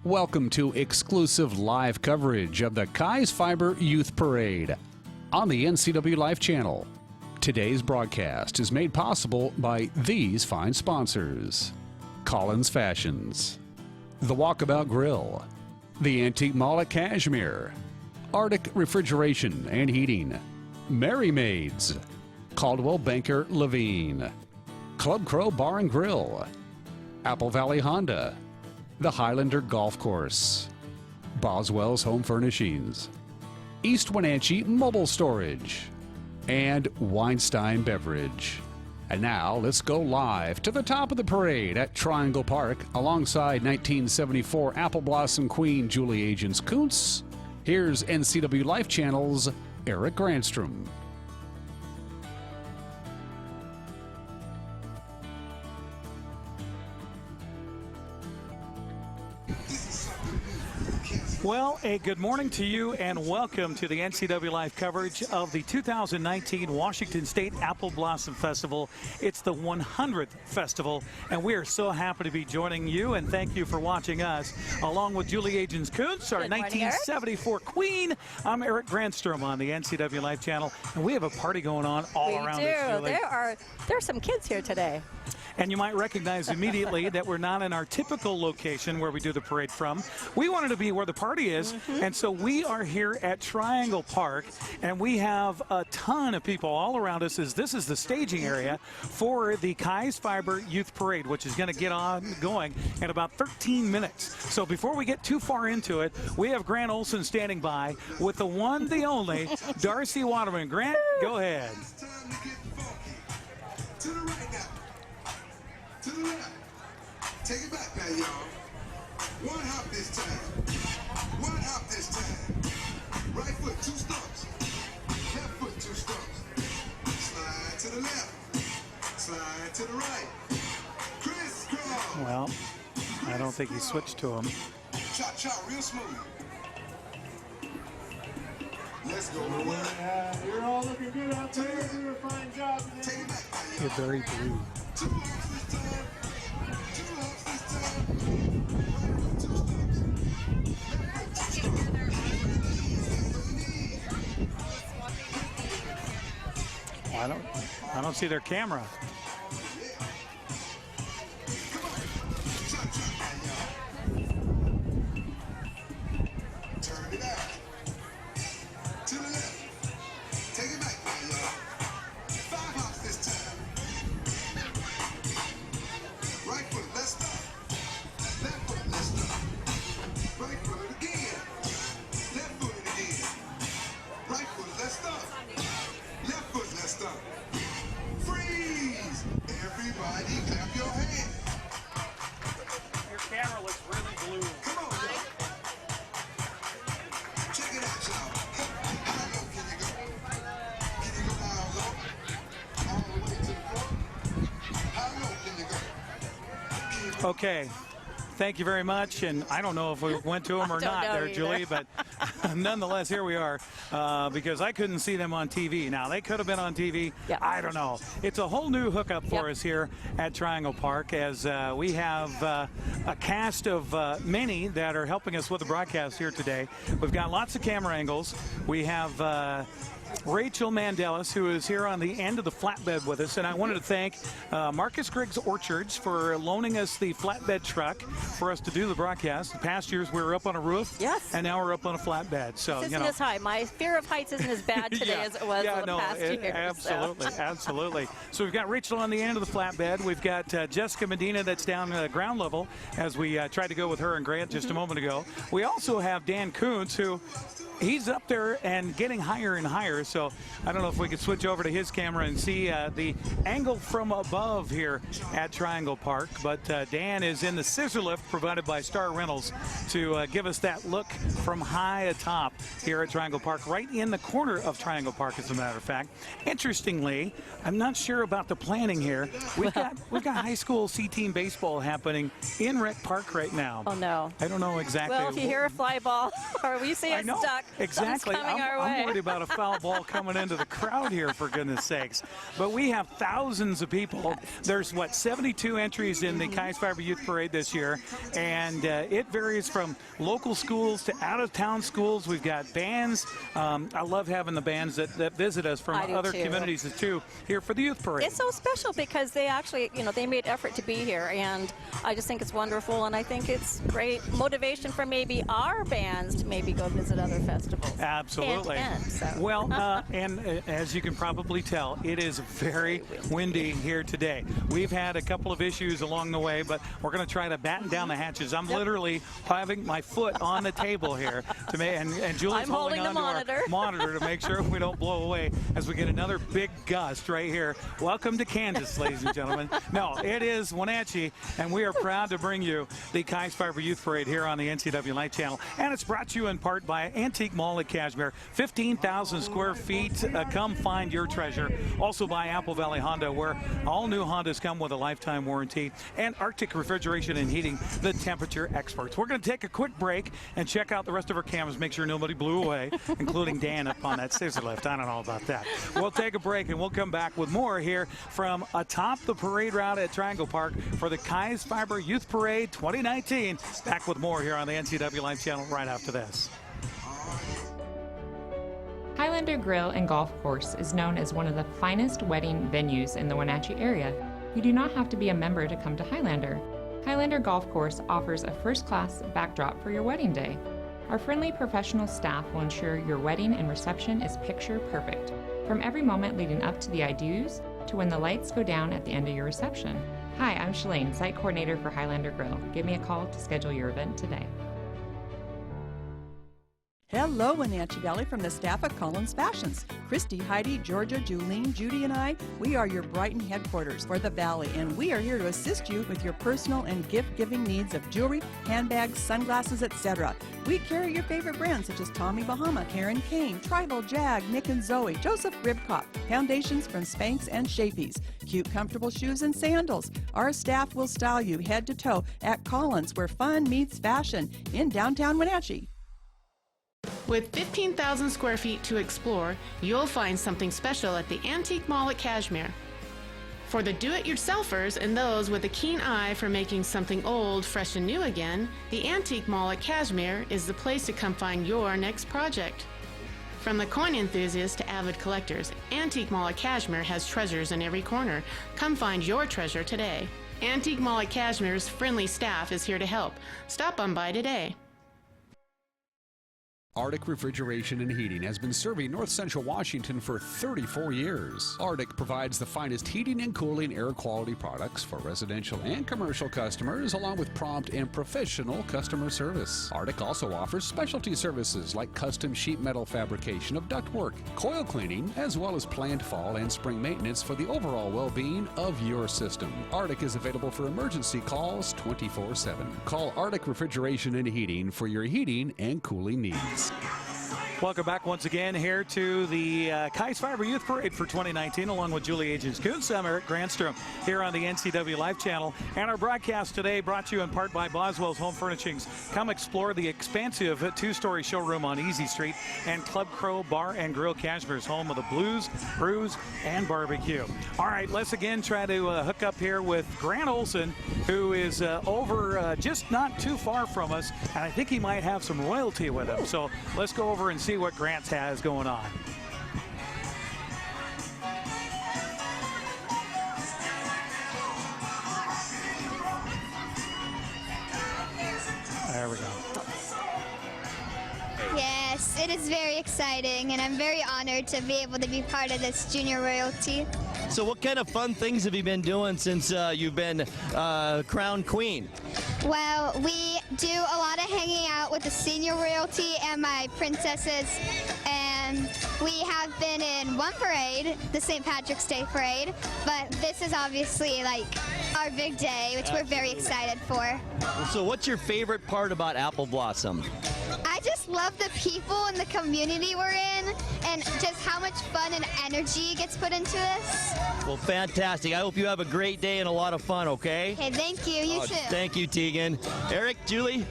Welcome to exclusive live coverage of the Keyes Fibre Youth Parade on the NCWLIFE Channel. Today's broadcast is made possible by these fine sponsors: Collins Fashions, The Walkabout Grill, The Antique Mall at Cashmere, Arctic Refrigeration and Heating, Merry Maids, Caldwell Banker Levine, Club Crow Bar and Grill, Apple Valley Honda, The Highlander Golf Course, Boswell's Home Furnishings, East Wenatchee Mobile Storage, and Weinstein Beverage. And now let's go live to the top of the parade at Triangle Park alongside 1974 Apple Blossom Queen Julie Anges-Kuntz. Here's NCWLIFE Channel's Eric Granstrom. Well, a good morning to you and welcome to the NCWLIFE coverage of the 2019 Washington State Apple Blossom Festival. It's the 100th festival, and we are so happy to be joining you, and thank you for watching us. Along with Julie Anges-Kuntz, our 1974 queen, I'm Eric Granstrom on the NCWLIFE channel, and we have a party going on all around us, Julie. There are some kids here today. And you might recognize immediately that we're not in our typical location where we do the parade from. We wanted to be where the party is, and so we are here at Triangle Park, and we have a ton of people all around us as this is the staging area for the Keyes Fibre Youth Parade, which is going to get going in about 13 minutes. So before we get too far into it, we have Grant Olson standing by with the one, the only, Darcy Waterman. Grant, go ahead. To the right now. To the left. Take it back now, y'all. One hop this time. One hop this time. Right foot, 2 stumps. Left foot, 2 stumps. Slide to the left. Slide to the right. Crisscross. Well, I don't think he switched to him. Chop, chop, real smooth. Let's go. You're all looking good out there. You're doing a fine job today. Take it back now, y'all. You're very blue. 2 hops this time. 2 hops this time. Right foot, 2 stumps. Left foot, 2 stumps. Well, I don't see their camera. Turn it out. To the left. Take it back now, y'all. 5 hops this time. Right foot, let's stop. Left foot, let's stop. Right foot again. Left foot again. Right foot, let's stop. Left foot, let's stop. Freeze! Everybody clap your hands. Your camera looks really blue. Come on, y'all. Check it out, y'all. How low can you go? Can you go down low? All the way to the floor? How low can you go? Okay. Thank you very much, and I don't know if we went to them or not there, Julie, but nonetheless, here we are, because I couldn't see them on TV. Now, they could have been on TV. Yeah. I don't know. It's a whole new hookup for us here at Triangle Park as we have a cast of many that are helping us with the broadcast here today. We've got lots of camera angles. We have Rachel Mandelis, who is here on the end of the flatbed with us, and I wanted to thank Marcus Griggs Orchards for loaning us the flatbed truck for us to do the broadcast. The past years we were up on a roof, Yes. and now we're up on a flatbed. So This isn't as high. My fear of heights isn't as bad today as it was in the past years. Absolutely, absolutely. So we've got Rachel on the end of the flatbed. We've got Jessica Medina that's down ground level as we tried to go with her and Grant just a moment ago. We also have Dan Kuntz, who he's up there and getting higher and higher. So I don't know if we could switch over to his camera and see the angle from above here at Triangle Park. But Dan is in the scissor lift provided by Star Rentals to give us that look from high atop here at Triangle Park, right in the corner of Triangle Park, as a matter of fact. Interestingly, I'm not sure about the planning here. We've got high school C-team baseball happening in Rec Park right now. Oh, no. I don't know exactly. Well, if you hear a fly ball or we see a duck, exactly. coming our way. I'm worried about a foul ball coming into the crowd here, for goodness sakes. But we have thousands of people. There's, 72 entries in the Keyes Fibre Youth Parade this year, and it varies from local schools to out-of-town schools. We've got bands. I love having the bands that visit us from other communities too here for the youth parade. It's so special because they actually, they made effort to be here, and I just think it's wonderful, and I think it's great motivation for maybe our bands to maybe go visit other festivals. Absolutely. Well, and as you can probably tell, it is very windy here today. We've had a couple of issues along the way, but we're going to try to batten down the hatches. I'm literally having my foot on the table here to make, and Julie's holding on to our monitor to make sure we don't blow away as we get another big gust right here. Welcome to Kansas, ladies and gentlemen. No, it is Wenatchee, and we are proud to bring you the Keyes Fibre Youth Parade here on the NCWLIFE Channel, and it's brought to you in part by Antique Mall at Cashmere. 15,000 square feet. Come find your treasure. Also by Apple Valley Honda, where all new Hondas come with a lifetime warranty, and Arctic Refrigeration and Heating, the temperature experts. We're going to take a quick break and check out the rest of our cameras, make sure nobody blew away, including Dan up on that scissor lift. I don't know about that. We'll take a break, and we'll come back with more here from atop the parade route at Triangle Park for the Keyes Fibre Youth Parade 2019. Back with more here on the NCWLIFE Channel right after this. Highlander Grill and Golf Course is known as one of the finest wedding venues in the Wenatchee area. You do not have to be a member to come to Highlander. Highlander Golf Course offers a first-class backdrop for your wedding day. Our friendly professional staff will ensure your wedding and reception is picture perfect, from every moment leading up to the I do's to when the lights go down at the end of your reception. Hi, I'm Shalane, site coordinator for Highlander Grill. Give me a call to schedule your event today. Hello, Wenatchee Valley, from the staff at Collins Fashions. Christy, Heidi, Georgia, Julene, Judy, and I, we are your Brighton headquarters for the Valley, and we are here to assist you with your personal and gift-giving needs of jewelry, handbags, sunglasses, etc. We carry your favorite brands such as Tommy Bahama, Karen Kane, Tribal, Jag, Nick and Zoe, Joseph Ribkop, foundations from Spanx and Shapey's, cute, comfortable shoes and sandals. Our staff will style you head to toe at Collins, where fun meets fashion in downtown Wenatchee. With 15,000 square feet to explore, you'll find something special at the Antique Mall at Cashmere. For the do-it-yourselfers and those with a keen eye for making something old fresh and new again, the Antique Mall at Cashmere is the place to come find your next project. From the coin enthusiasts to avid collectors, Antique Mall at Cashmere has treasures in every corner. Come find your treasure today. Antique Mall at Cashmere's friendly staff is here to help. Stop on by today. Arctic Refrigeration and Heating has been serving North Central Washington for 34 years. Arctic provides the finest heating and cooling air quality products for residential and commercial customers, along with prompt and professional customer service. Arctic also offers specialty services like custom sheet metal fabrication of ductwork, coil cleaning, as well as planned fall and spring maintenance for the overall well-being of your system. Arctic is available for emergency calls 24/7. Call Arctic Refrigeration and Heating for your heating and cooling needs. Welcome back once again here to the Keyes Fibre Youth Parade for 2019, along with Julie Anges-Kuntz. I'm Eric Granstrom here on the NCWLIFE Channel. And our broadcast today brought to you in part by Boswell's Home Furnishings. Come explore the expansive two-story showroom on Easy Street, and Club Crow Bar and Grill, Cashmere's home of the blues, brews, and barbecue. All right, let's again try to hook up here with Grant Olson, who is over just not too far from us, and I think he might have some royalty with him. So let's go over and see what Grant has going on. There we go. Yes, it is very exciting, and I'm very honored to be able to be part of this junior royalty. So what kind of fun things have you been doing since you've been crowned queen? Well, we do a lot of hanging out with the senior royalty and my princesses, and we have been in one parade, the St. Patrick's Day parade, but this is obviously like our big day, which we're very excited for. So what's your favorite part about Apple Blossom? I just love the people and the community we're in, and just how much fun and energy gets put into this. Well, fantastic. I hope you have a great day and a lot of fun, okay? Okay, thank you. You too. Thank you, Tegan. Eric, Julie?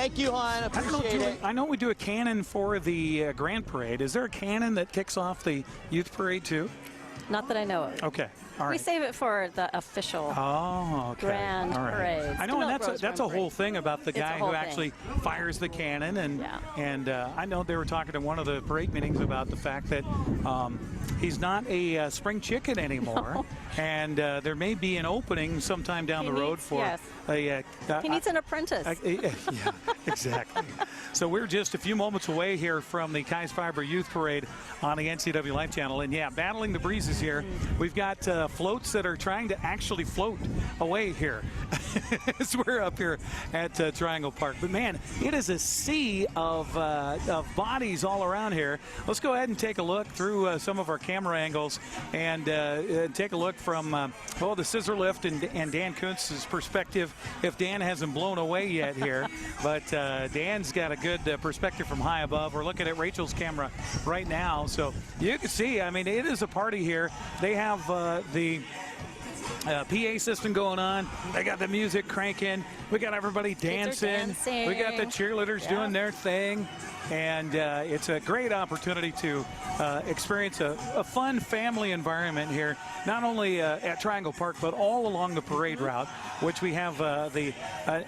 Thank you, hon. Appreciate it. I know we do a cannon for the Grand Parade. Is there a cannon that kicks off the Youth Parade too? Not that I know of. Okay. All right. We save it for the official Grand Parade. I know, and that's a whole thing about the guy who actually fires the cannon, and I know they were talking to one of the parade meetings about the fact that he's not a spring chicken anymore, and there may be an opening sometime down the road for he needs an apprentice. Yeah, exactly. So we're just a few moments away here from the Keyes Fibre Youth Parade on the NCWLIFE Channel, and battling the breezes here. We've got floats that are trying to actually float away here as we're up here at Triangle Park. But man, it is a sea of bodies all around here. Let's go ahead and take a look through some of our camera angles and take a look from the scissor lift and Dan Kuntz's perspective, if Dan hasn't blown away yet here. But Dan's got a good perspective from high above. We're looking at Rachel's camera right now, so you can see, I mean, it is a party here. They have the PA system going on. They got the music cranking. We got everybody dancing. We got the cheerleaders doing their thing. And it's a great opportunity to experience a fun family environment here, not only at Triangle Park, but all along the parade route, which we have the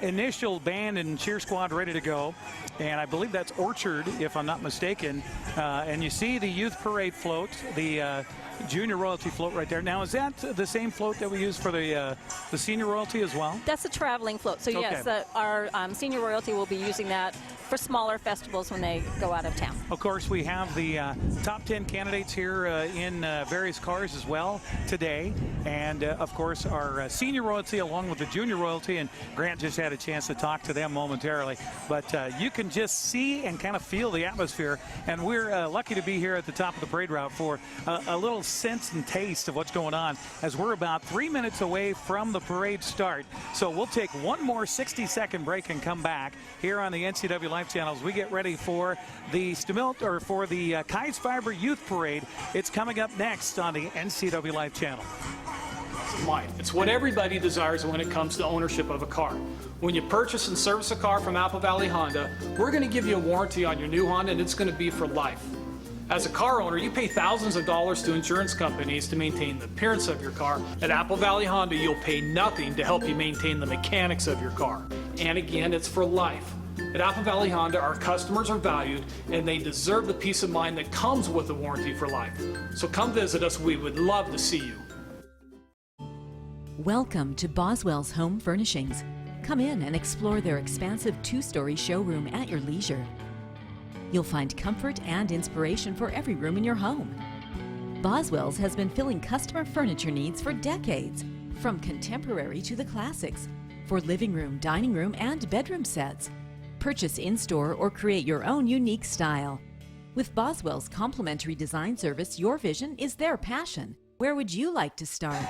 initial band and cheer squad ready to go. And I believe that's Orchard, if I'm not mistaken. And you see the youth parade float, the junior royalty float right there. Now, is that the same float that we use for the senior royalty as well? That's a traveling float. So yes, our senior royalty will be using that for smaller festivals when they go out of town. Of course, we have the top 10 candidates here in various cars as well today. And of course, our senior royalty along with the junior royalty, and Grant just had a chance to talk to them momentarily. But you can just see and kind of feel the atmosphere. And we're lucky to be here at the top of the parade route for a little sense and taste of what's going on, as we're about 3 minutes away from the parade start. So we'll take one more 60-second break and come back here on the NCWLIFE Channel as we get ready for the Keyes Fibre Youth Parade. It's coming up next on the NCWLIFE Channel. Life. It's what everybody desires when it comes to ownership of a car. When you purchase and service a car from Apple Valley Honda, we're going to give you a warranty on your new Honda, and it's going to be for life. As a car owner, you pay thousands of dollars to insurance companies to maintain the appearance of your car. At Apple Valley Honda, you'll pay nothing to help you maintain the mechanics of your car. And again, it's for life. At Apple Valley Honda, our customers are valued, and they deserve the peace of mind that comes with a warranty for life. So come visit us. We would love to see you. Welcome to Boswell's Home Furnishings. Come in and explore their expansive 2-story showroom at your leisure. You'll find comfort and inspiration for every room in your home. Boswell's has been filling customer furniture needs for decades, from contemporary to the classics, for living room, dining room, and bedroom sets. Purchase in-store or create your own unique style. With Boswell's complimentary design service, your vision is their passion. Where would you like to start?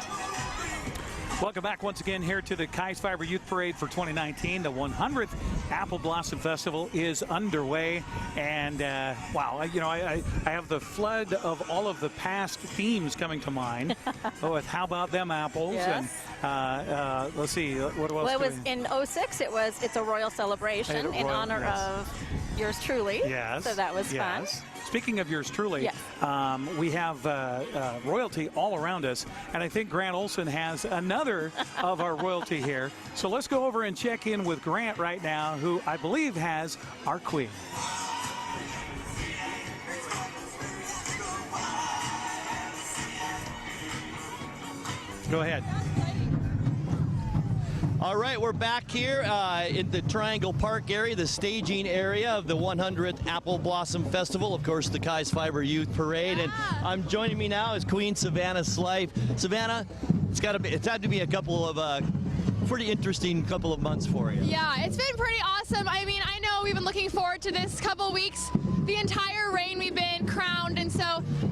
Welcome back once again here to the Keyes Fibre Youth Parade for 2019. The 100th Apple Blossom Festival is underway, and wow, you know, I have the flood of all of the past themes coming to mind. With How About Them Apples? Yes. And let's see, what else? Well, it was in '06. It's a royal celebration in honor of yours truly. Yes. So that was fun. Speaking of yours truly, we have royalty all around us, and I think Grant Olson has another of our royalty here. So let's go over and check in with Grant right now, who I believe has our queen. Go ahead. All right, we're back here in the Triangle Park area, the staging area of the 100th Apple Blossom Festival, of course, the Keyes Fibre Youth Parade. And joining me now is Queen Savannah Slife. Savannah, it's had to be a couple of pretty interesting couple of months for you. Yeah, it's been pretty awesome. I mean, I know we've been looking forward to this couple of weeks. The entire reign we've been crowned, and so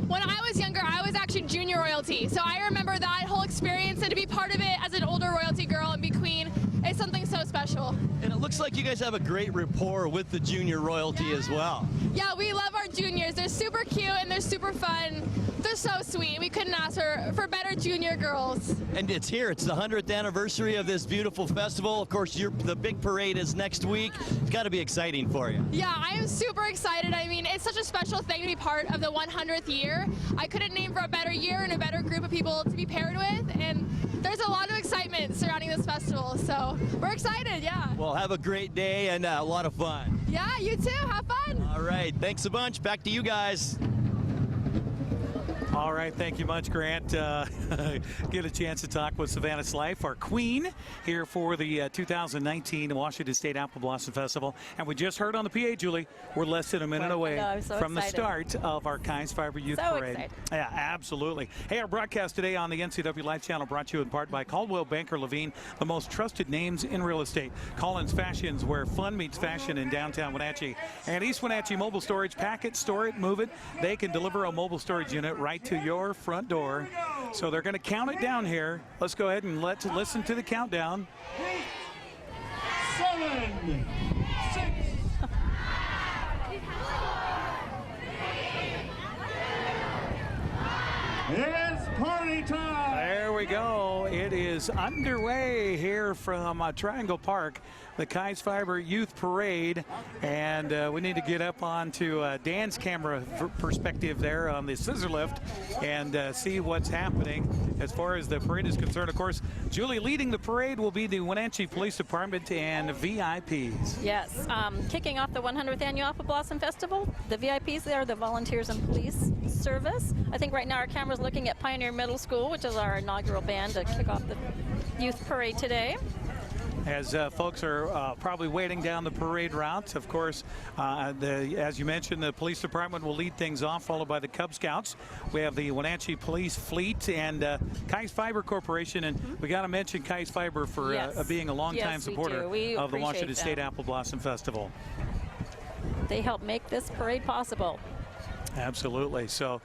when I was younger, I was actually junior royalty. So I remember that whole experience, and to be part of it as an older royalty girl and be queen is something so special. And looks like you guys have a great rapport with the junior royalty as well. Yeah, we love our juniors. They're super cute and they're super fun. They're so sweet. We couldn't ask for better junior girls. And it's here. It's the 100th anniversary of this beautiful festival. Of course, the big parade is next week. It's got to be exciting for you. Yeah, I am super excited. I mean, it's such a special thing to be part of the 100th year. I couldn't name for a better year and a better group of people to be paired with. And there's a lot of excitement surrounding this festival. So we're excited, yeah. Well, have a great day and a lot of fun. Yeah, you too. Have fun. All right. Thanks a bunch. Back to you guys. All right, thank you much, Grant. Get a chance to talk with Savannah's Life, our queen, here for the 2019 Washington State Apple Blossom Festival. And we just heard on the PA, Julie, we're less than a minute away from the start of our Keyes Fibre Youth Parade. Excited. Yeah, absolutely. Hey, our broadcast today on the NCWLIFE Channel brought to you in part by Caldwell Banker Levine, the most trusted names in real estate. Collins Fashions, where fun meets fashion in downtown Wenatchee. And East Wenatchee Mobile Storage, pack it, store it, move it. They can deliver a mobile storage unit right to your front door. So they're going to count it down here. Let's go ahead and let's listen to the countdown. 7, 6. It's party time. There we go. It is underway here from Triangle Park, the Keyes Fibre Youth Parade. And we need to get up onto Dan's camera perspective there on the scissor lift and see what's happening as far as the parade is concerned. Of course, Julie, leading the parade will be the Wenatchee Police Department and VIPs. Yes, kicking off the 100th Annual Apple Blossom Festival. The VIPs, they are the Volunteers and Police Service. I think right now our camera's looking at Pioneer Middle School, which is our inaugural band to kick off the youth parade today. As folks are probably waiting down the parade route, of course, as you mentioned, the police department will lead things off, followed by the Cub Scouts. We have the Wenatchee Police Fleet and Keyes Fibre Corporation, and we got to mention Keyes Fibre for being a longtime supporter of the Washington State Apple Blossom Festival. They help make this parade possible. Absolutely. So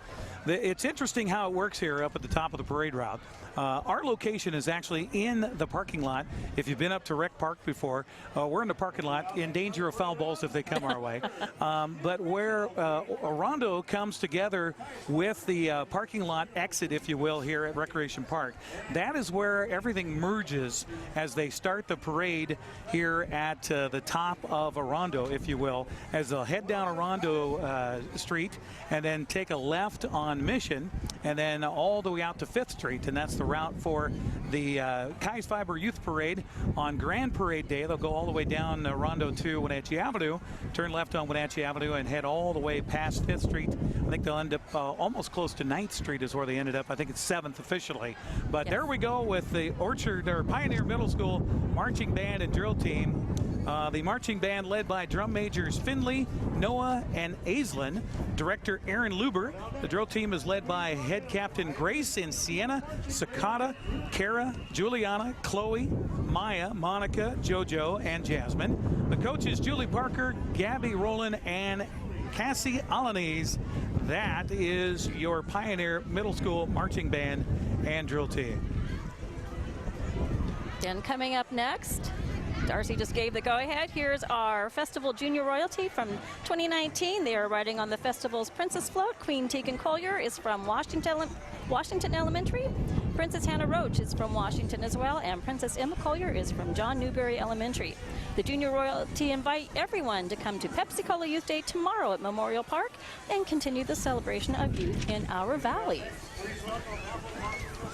it's interesting how it works here up at the top of the parade route. Our location is actually in the parking lot. If you've been up to Rec Park before, we're in the parking lot in danger of foul balls if they come our way. But where Orondo comes together with the parking lot exit, if you will, here at Recreation Park, that is where everything merges as they start the parade here at the top of Orondo, if you will, as they'll head down Orondo Street and then take a left on Mission and then all the way out to 5th Street, and that's the route for the Keyes Fibre Youth Parade. On Grand Parade Day, they'll go all the way down Rondo to Wenatchee Avenue, turn left on Wenatchee Avenue, and head all the way past 5th Street. I think they'll end up almost close to 9th Street is where they ended up. I think it's 7th officially. But there we go with the Pioneer Middle School marching band and drill team. The marching band led by drum majors Finley, Noah, and Aislinn. Director Aaron Luber. The drill team is led by head captain Grace in Sienna, Sakata, Kara, Juliana, Chloe, Maya, Monica, Jojo, and Jasmine. The coaches Julie Parker, Gabby Rowland, and Cassie Alanis. That is your Pioneer Middle School marching band and drill team. Then coming up next, Darcy just gave the go-ahead. Here's our Festival Junior Royalty from 2019. They are riding on the festival's Princess Float. Queen Tegan Collier is from Washington Elementary. Princess Hannah Roach is from Washington as well, and Princess Emma Collier is from John Newberry Elementary. The Junior Royalty invite everyone to come to Pepsi-Cola Youth Day tomorrow at Memorial Park and continue the celebration of youth in our valley.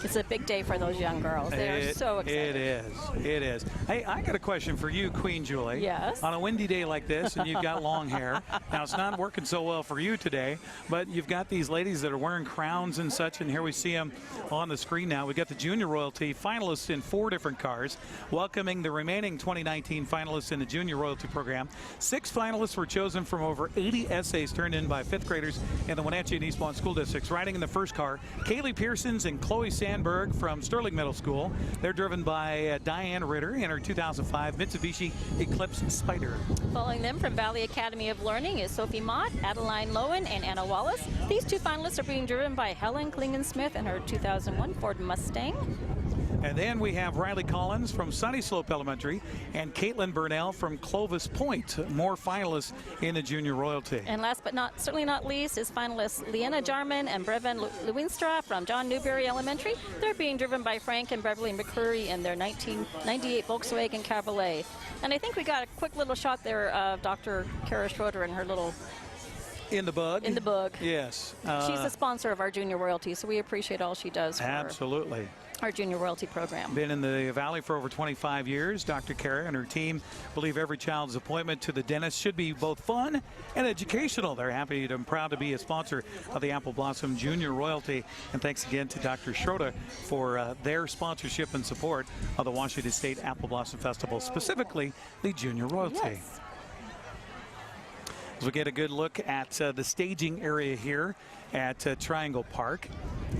It's a big day for those young girls. They are so excited. It is. Hey, I got a question for you, Queen Julie. Yes. On a windy day like this, and you've got long hair. Now, it's not working so well for you today, but you've got these ladies that are wearing crowns and such, and here we see them on the screen now. We've got the Junior Royalty finalists in 4 different cars, welcoming the remaining 2019 finalists in the Junior Royalty program. 6 finalists were chosen from over 80 essays turned in by 5th graders in the Wenatchee and Eastmont school districts. Riding in the first car, Kaylee Pearsons and Chloe Sandberg from Sterling Middle School. They're driven by Diane Ritter in her 2005 Mitsubishi Eclipse Spider. Following them from Valley Academy of Learning is Sophie Mott, Adeline Lowen, and Anna Wallace. These 2 finalists are being driven by Helen Klingen-Smith and her 2001 Ford Mustang. And then we have Riley Collins from Sunnyslope Elementary and Caitlin Burnell from Clovis Point. More finalists in the junior royalty. And last but certainly not least is finalists Leanna Jarman and Brevin Lewinstra from John Newberry Elementary. They're being driven by Frank and Beverly McCurry in their 1998 Volkswagen Cabriolet. And I think we got a quick little shot there of Dr. Kara Schroeder and her little in the bug. In the bug. Yes. She's a sponsor of our junior royalty, so we appreciate all she does for absolutely. Our junior royalty program. Been in the Valley for over 25 years. Dr. Kara and her team believe every child's appointment to the dentist should be both fun and educational. They're happy and proud to be a sponsor of the Apple Blossom Junior Royalty. And thanks again to Dr. Schroeder for their sponsorship and support of the Washington State Apple Blossom Festival, specifically the Junior Royalty. Yes. As we get a good look at the staging area here at Triangle Park.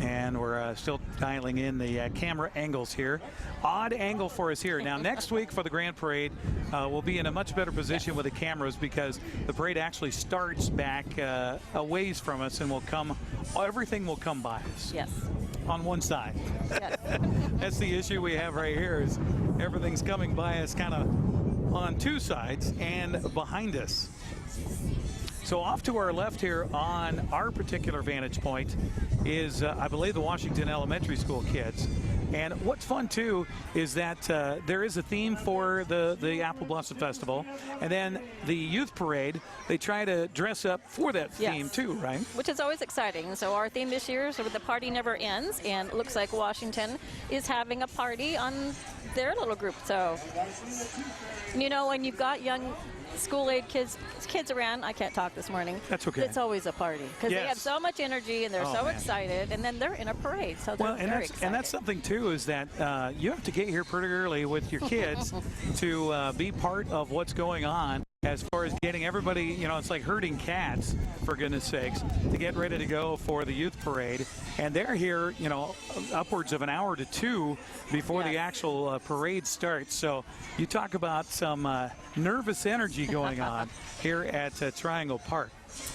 And we're still dialing in the camera angles here. Odd angle for us here. Now, next week for the Grand Parade, we'll be in a much better position with the cameras because the parade actually starts back a ways from us and everything will come by us. Yes. On one side. Yes. That's the issue we have right here is everything's coming by us kind of on two sides and behind us. So off to our left here on our particular vantage point is, I believe, the Washington Elementary School kids. And what's fun, too, is that there is a theme for the Apple Blossom Festival. And then the Youth Parade, they try to dress up for that theme, too, right? Which is always exciting. So our theme this year is The Party Never Ends. And it looks like Washington is having a party on their little group. So, you know, when you've got young school-age kids around, I can't talk this morning. That's okay. It's always a party because they have so much energy and they're so excited, and then they're in a parade, so they're very excited. And that's something too is that you have to get here pretty early with your kids to be part of what's going on. As far as getting everybody, you know, it's like herding cats, for goodness sakes, to get ready to go for the youth parade. And they're here, you know, upwards of an hour to two before the actual parade starts. So you talk about some nervous energy going on here at Triangle Park.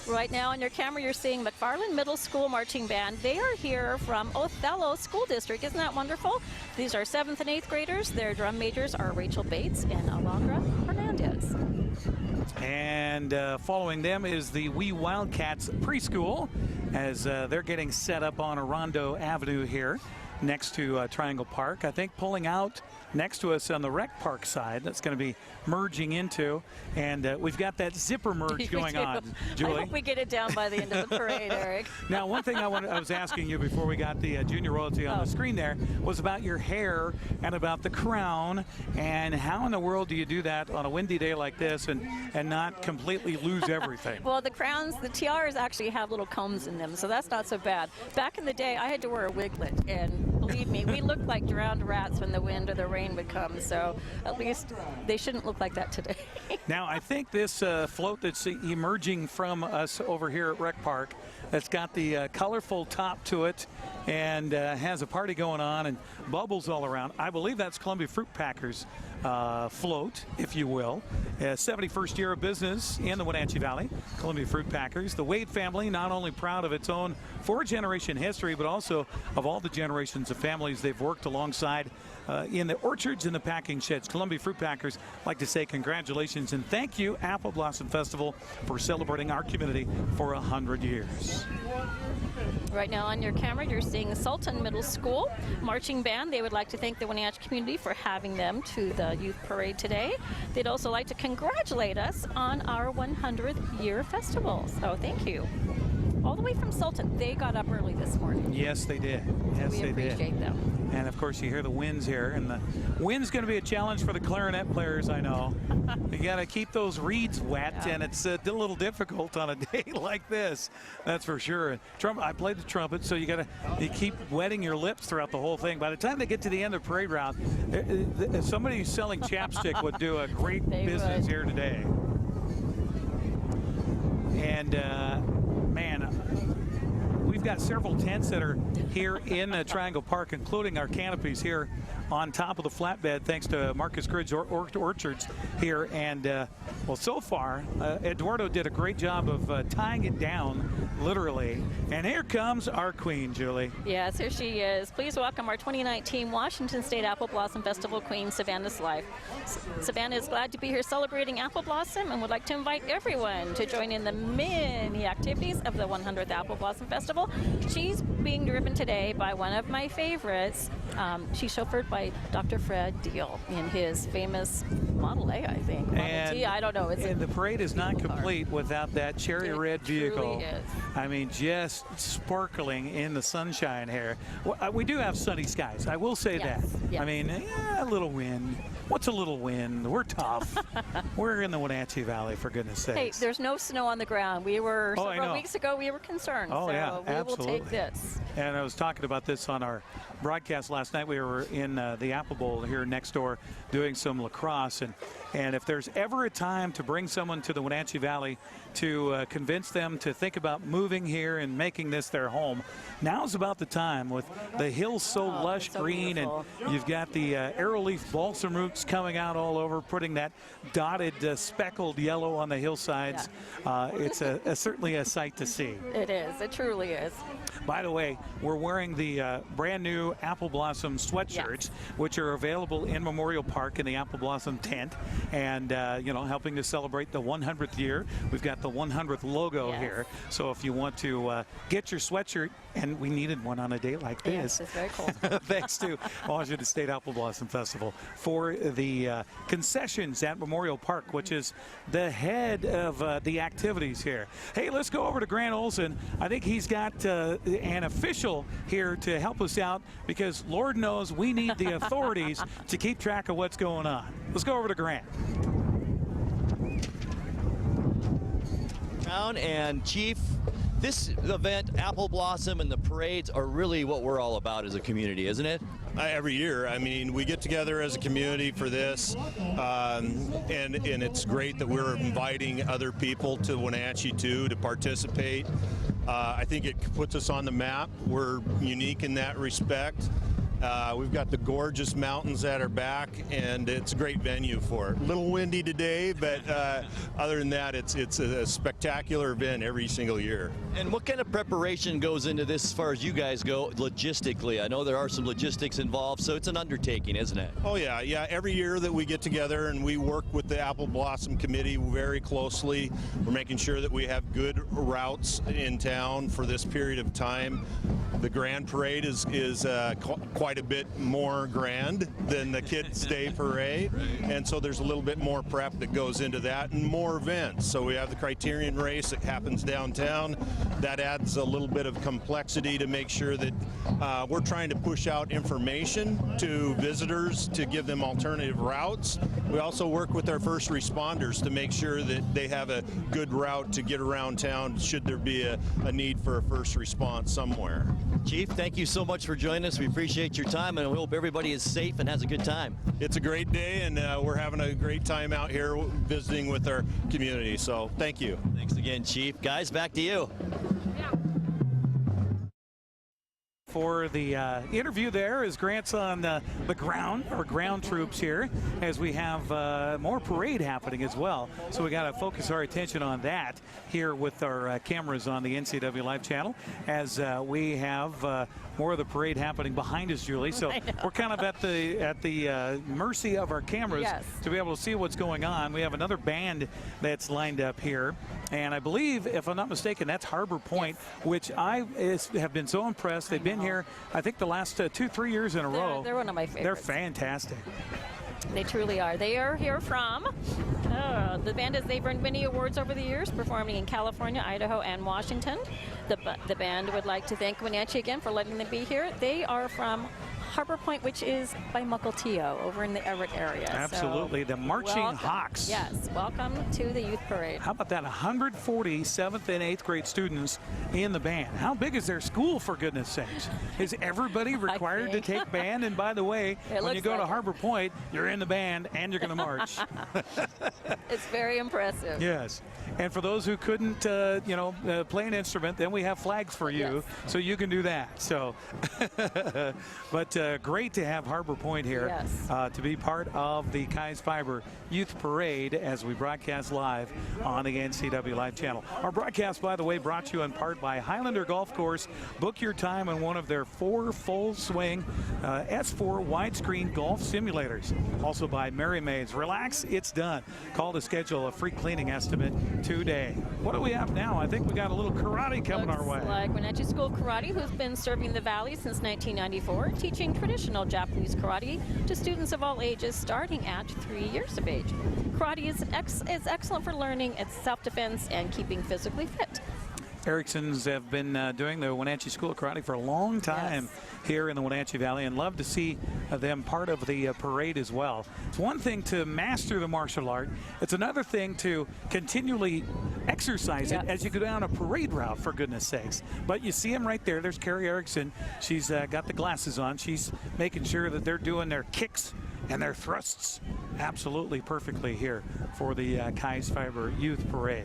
Right now on your camera, you're seeing McFarland Middle School Marching Band. They are here from Othello School District. Isn't that wonderful? These are 7th and 8th graders. Their drum majors are Rachel Bates and Alondra Hernandez. And following them is the Wildcats Pre-School as they're getting set up on Orondo Avenue here next to Triangle Park. I think pulling out next to us on the rec park side that's going to be merging into, and we've got that zipper merge going on. Julie, I hope we get it down by the end of the parade, Eric. Now, one thing I was asking you before we got the junior royalty on the screen there was about your hair and about the crown, and how in the world do you do that on a windy day like this and not completely lose everything? Well, the crowns, the tiaras actually have little combs in them, so that's not so bad. Back in the day, I had to wear a wiglet, and believe me, we looked like drowned rats when the wind or the rain would come, so at least they shouldn't look like that today. Now, I think this float that's emerging from us over here at Rec Park, that's got the colorful top to it and has a party going on and bubbles all around. I believe that's Columbia Fruit Packers float, if you will. 71st year of business in the Wenatchee Valley, Columbia Fruit Packers. The Wade family, not only proud of its own 4-generation history, but also of all the generations of families they've worked alongside in the orchards and the packing sheds. Columbia Fruit Packers like to say congratulations and thank you, Apple Blossom Festival, for celebrating our community for 100 years. Right now on your camera, you're seeing Sultan Middle School Marching Band. They would like to thank the Wenatchee community for having them to the youth parade today. They'd also like to congratulate us on our 100th year festival. So thank you. All the way from Sultan. They got up early this morning. Yes, they did. Yes, we appreciate them. And of course, you hear the winds here, and the wind's going to be a challenge for the clarinet players, I know. You got to keep those reeds wet, and it's a little difficult on a day like this. That's for sure. I played the trumpet, so you keep wetting your lips throughout the whole thing. By the time they get to the end of the parade route, somebody who's selling chapstick would do a great business here today. And man, we've got several tents that are here in Triangle Park, including our canopies here on top of the flatbed, thanks to Marcus Gridge Orchards here. And, well, so far, Eduardo did a great job of tying it down, literally. And here comes our queen, Julie. Yes, here she is. Please welcome our 2019 Washington State Apple Blossom Festival queen, Finalists. Savannah is glad to be here celebrating Apple Blossom and would like to invite everyone to join in the many activities of the 100th Apple Blossom Festival. She's being driven today by one of my favorites. She's chauffeured by Dr. Fred Deal in his famous Model A, I think. Model T, I don't know. And the parade is not complete without that cherry red vehicle. Truly is. I mean, just sparkling in the sunshine here. Well, we do have sunny skies. I will say that. Yes. I mean, a little wind. What's a little wind? We're tough. We're in the Wenatchee Valley, for goodness sakes. Hey, there's no snow on the ground. We were, several weeks ago, we were concerned. Oh, so yeah, we absolutely. will take this. And I was talking about this on our broadcast last night. We were in the Apple Bowl here next door doing some lacrosse. And if there's ever a time to bring someone to the Wenatchee Valley to convince them to think about moving here and making this their home, now's about the time, with the hills so lush green, beautiful. and you've got the arrowleaf balsam roots coming out all over, putting that dotted speckled yellow on the hillsides. Yeah. It's certainly a sight to see. It is. It truly is. By the way, we're wearing the brand new Apple Blossom sweatshirts, which are available in Memorial Park in the Apple Blossom tent, and helping to celebrate the 100th year. We've got the 100th logo here, so if you want to get your sweatshirt, and we needed one on a day like this. Yes, it's very cold. Thanks to Washington State Apple Blossom Festival for the concessions at Memorial Park, which is the head of the activities here. Hey, let's go over to Grant Olson. I think he's got an official here to help us out, because Lord knows we need the authorities to keep track of what's going on. Let's go over to Grant. And Chief, this event, Apple Blossom and the parades, are really what we're all about as a community, isn't it? Every year. I mean, we get together as a community for this, and it's great that we're inviting other people to Wenatchee too to participate. I think it puts us on the map. We're unique in that respect. We've got the gorgeous mountains at our back, and it's a great venue for it. A little windy today, but other than that, it's a spectacular event every single year. And what kind of preparation goes into this as far as you guys go logistically? I know there are some logistics involved, so it's an undertaking, isn't it? Oh, yeah. Every year that we get together and we work with the Apple Blossom Committee very closely, we're making sure that we have good routes in town for this period of time. The Grand Parade is quite a bit more grand than the Kids Day Parade, and so there's a little bit more prep that goes into that and more events. So we have the Criterion race that happens downtown. That adds a little bit of complexity to make sure that we're trying to push out information to visitors to give them alternative routes. We also work with our first responders to make sure that they have a good route to get around town should there be a need for a first response somewhere. Chief, thank you so much for joining us. We appreciate your time, and we hope everybody is safe and has a good time. It's a great day, and we're having a great time out here visiting with our community, so thank you. Thanks again, Chief. Guys, back to you. For the interview there, as Grant's on the ground, or ground troops here, as we have more parade happening as well. So we got to focus our attention on that here with our cameras on the NCWLIFE channel, as we have more of the parade happening behind us, Julie. So we're kind of at the mercy of our cameras to be able to see what's going on. We have another band that's lined up here, and I believe, if I'm not mistaken, that's Harbor Point, which I have been so impressed. They've been here, I think, the last 2-3 years in a row. They're one of my favorites. They're fantastic. They truly are. They are here from the band, as they've earned many awards over the years, performing in California, Idaho, and Washington. The band would like to thank Wenatchee again for letting them be here. They are from Harbor Point, which is by Mukilteo over in the Everett area. Absolutely. So the Marching welcome. Hawks. Yes, welcome to the Youth Parade. How about that? 140 7th and 8th grade students in the band. How big is their school, for goodness sakes? Is everybody required to take band? And by the way, when you go to Harbor Point, you're in the band and you're going to march. It's very impressive. Yes. And for those who couldn't, play an instrument, then we have flags for you, so you can do that. So, but great to have Harbor Point here to be part of the Keyes Fibre Youth Parade as we broadcast live on the NCWLIFE Channel. Our broadcast, by the way, brought to you in part by Highlander Golf Course. Book your time in one of their 4 full-swing S4 widescreen golf simulators. Also by Mary Maids. Relax, it's done. Call to schedule a free cleaning estimate today. What do we have now? I think we got a little karate coming our way. Like Wenatchee School Karate, who's been serving the Valley since 1994, teaching traditional Japanese karate to students of all ages starting at 3 years of age. Karate is excellent for learning, it's self-defense, and keeping physically fit. Ericksons have been doing the Wenatchee School of Karate for a long time here in the Wenatchee Valley, and love to see them part of the parade as well. It's one thing to master the martial art. It's another thing to continually exercise it as you go down a parade route, for goodness sakes. But you see them right there. There's Carrie Erickson. She's got the glasses on. She's making sure that they're doing their kicks and their thrusts absolutely perfectly here for the Keyes Fibre Youth Parade.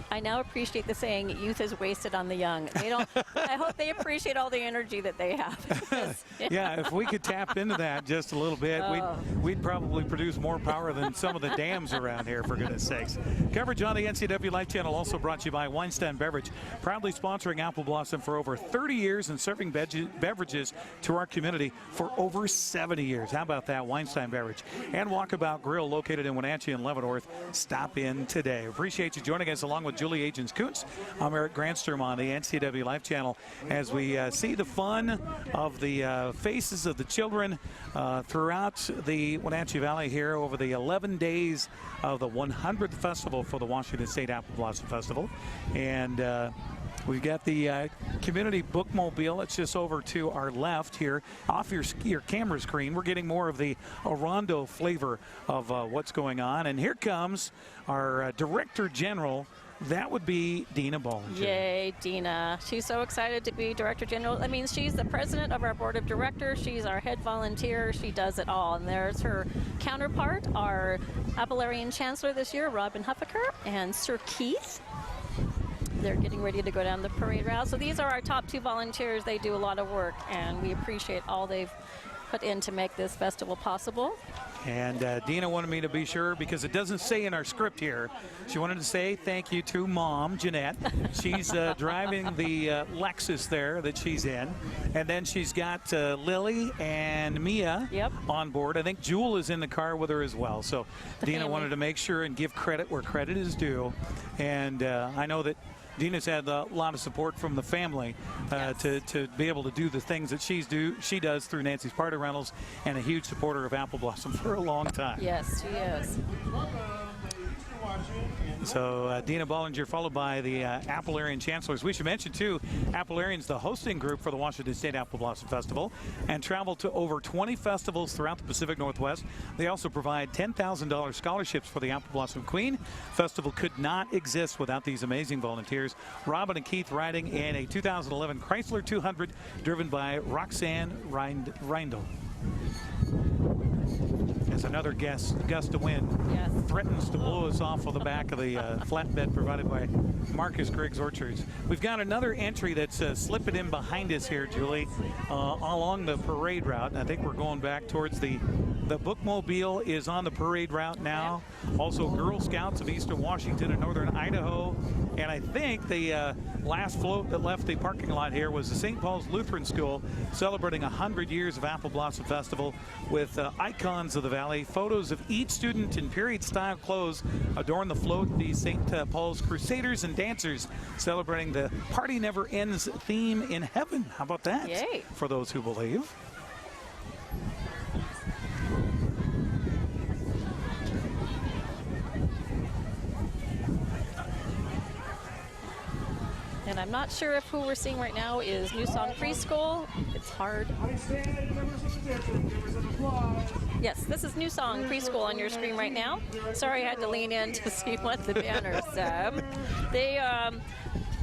I now appreciate the saying, youth is wasted on the young. They don't. I hope they appreciate all the energy that they have. Yeah, if we could tap into that just a little bit, we'd probably produce more power than some of the dams around here, for goodness sakes. Coverage on the NCWLIFE Channel also brought to you by Weinstein Beverage, proudly sponsoring Apple Blossom for over 30 years and serving beverages to our community for over 70 years. How about that, Weinstein Beverage? And Walkabout Grill, located in Wenatchee and Leavenworth. Stop in today. Appreciate you joining us along with Julie Anges-Kuntz. I'm Eric Granstrom on the NCWLIFE Channel as we see the fun of the faces of the children throughout the Wenatchee Valley here over the 11 days of the 100th festival for the Washington State Apple Blossom Festival. And we've got the community bookmobile. It's just over to our left here off your camera screen. We're getting more of the Orondo flavor of what's going on. And here comes our Director General. That would be Dina Bollinger. Yay, Dina. She's so excited to be Director General. I mean, she's the president of our board of directors. She's our head volunteer. She does it all. And there's her counterpart, our Appellarian Chancellor this year, Robin Huffaker, and Sir Keith. They're getting ready to go down the parade route. So these are our top 2 volunteers. They do a lot of work, and we appreciate all they've put in to make this festival possible. And Dina wanted me to be sure, because it doesn't say in our script here, she wanted to say thank you to Mom, Jeanette. She's driving the Lexus there that she's in. And then she's got Lily and Mia on board. I think Jewel is in the car with her as well. So Dina wanted to make sure and give credit where credit is due. And I know that Dina's had a lot of support from the family to be able to do the things that she does through Nancy's Party Rentals, and a huge supporter of Apple Blossom for a long time. Yes, she is. So Dina Bollinger, followed by the Appellarian Chancellors. We should mention, too, Appellarian's the hosting group for the Washington State Apple Blossom Festival and travel to over 20 festivals throughout the Pacific Northwest. They also provide $10,000 scholarships for the Apple Blossom Queen. Festival could not exist without these amazing volunteers. Robin and Keith riding in a 2011 Chrysler 200 driven by Roxanne Reindl. As another gust of wind threatens to blow us off of the back of the flatbed provided by Marcus Griggs Orchards. We've got another entry that's slipping in behind us here, Julie, along the parade route. And I think we're going back towards the bookmobile is on the parade route now. Also, Girl Scouts of Eastern Washington and Northern Idaho. And I think the last float that left the parking lot here was the St. Paul's Lutheran School, celebrating 100 years of Apple Blossom Festival with icons of the Valley. Photos of each student in period-style clothes adorn the float. The St. Paul's Crusaders and Dancers celebrating the Party Never Ends theme in heaven. How about that? Yay. For those who believe. And I'm not sure if who we're seeing right now is New Song Preschool. It's hard. Yes, this is New Song Preschool on your screen right now. Sorry, I had to lean in to see what the banner said.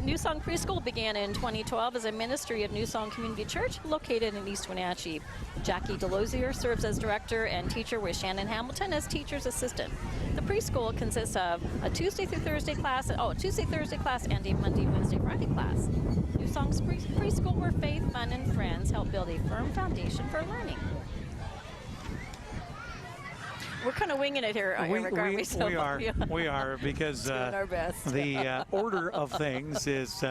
New Song Preschool began in 2012 as a ministry of New Song Community Church located in East Wenatchee. Jackie DeLozier serves as director and teacher with Shannon Hamilton as teacher's assistant. The preschool consists of a Tuesday through Thursday class, and a Monday, Wednesday, Friday class. New Song's preschool where faith, fun, and friends help build a firm foundation for learning. We're kind of winging it here, Eric, aren't we? So we are, because our best. The order of things is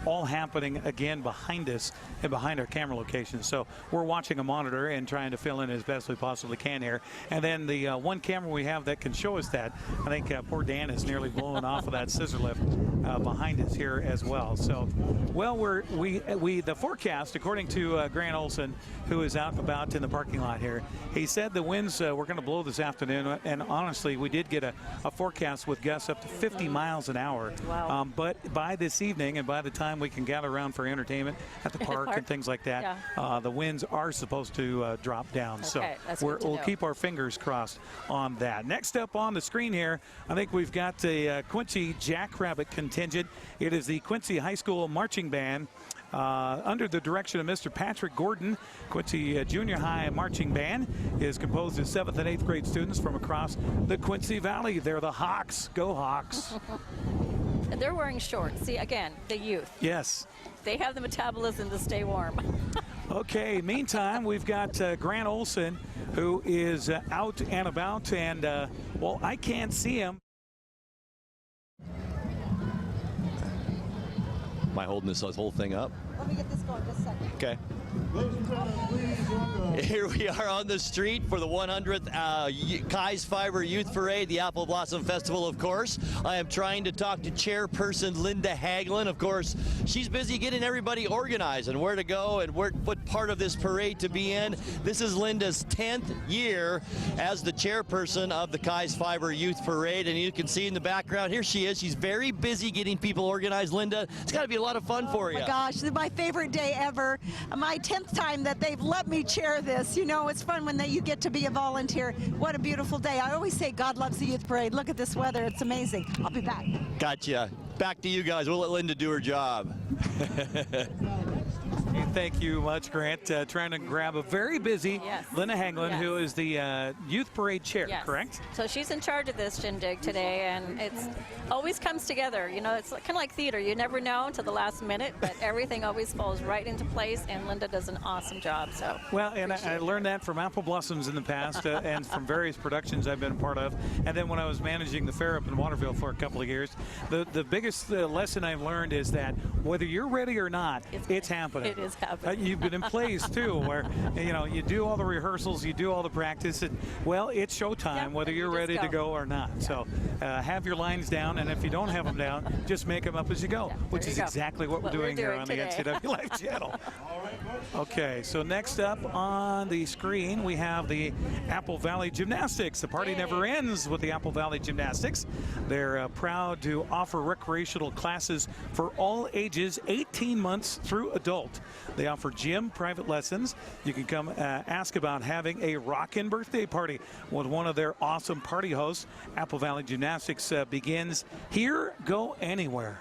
all happening again behind us and behind our camera location. So we're watching a monitor and trying to fill in as best we possibly can here. And then the one camera we have that can show us that, I think poor Dan is nearly blowing off of that scissor lift behind us here as well. So, well, the forecast, according to Grant Olson, who is out and about in the parking lot here, he said the winds were going to blow this afternoon, and honestly, we did get a forecast with gusts up to 50 miles an hour. Wow. But by this evening, and by the time we can gather around for entertainment at the park and things like that, the winds are supposed to drop down. Okay, So we'll keep our fingers crossed on that. Next up on the screen here, I think we've got the Quincy Jackrabbit contingent. It is the Quincy High School Marching Band. Under the direction of Mr. Patrick Gordon. Quincy Junior High Marching Band is composed of 7th and 8th grade students from across the Quincy Valley. They're the Hawks. Go Hawks. And they're wearing shorts. See, again, the youth. Yes. They have the metabolism to stay warm. Okay, meantime, we've got Grant Olson, who is out and about, and, well, I can't see him. Am I holding this whole thing up? Let me get this going just a second. Okay. Here we are on the street for the 100th Keyes Fibre Youth Parade, the Apple Blossom Festival, of course. I am trying to talk to Chairperson Linda Hagelin. Of course, she's busy getting everybody organized and where to go and what part of this parade to be in. This is Linda's 10th year as the chairperson of the Keyes Fibre Youth Parade, and you can see in the background, here she is. She's very busy getting people organized. Linda, it's got to be a lot of fun for you. Oh my gosh, this is my favorite day ever. My 10th time that they've let me chair this. You know, it's fun when you get to be a volunteer. What a beautiful day. I always say God loves the youth parade. Look at this weather. It's amazing. I'll be back. Gotcha. Back to you guys. We'll let Linda do her job. Thank you much, Grant. Trying to grab a very busy Linda Hagelin, who is the Youth Parade Chair, correct? So she's in charge of this shindig today, and it's always comes together. You know, it's kind of like theater. You never know until the last minute, but everything always falls right into place, and Linda does an awesome job. So well, and I learned that from Apple Blossoms in the past and from various productions I've been a part of. And then when I was managing the fair up in Waterville for a couple of years, the biggest lesson I've learned is that whether you're ready or not, it's happening. It is happening. You've been in plays too, where you do all the rehearsals, you do all the practice, and well, it's showtime whether you're ready to go or not. So have your lines down, and if you don't have them down, just make them up as you go, which is exactly what we're doing here on the NCWLIFE Channel. Okay, so next up on the screen we have the Apple Valley Gymnastics. The party never ends with the Apple Valley Gymnastics. They're proud to offer recreational classes for all ages, 18 months through adult. They offer gym, private lessons. You can come ask about having a rockin' birthday party with one of their awesome party hosts. Apple Valley Gymnastics begins here, go anywhere.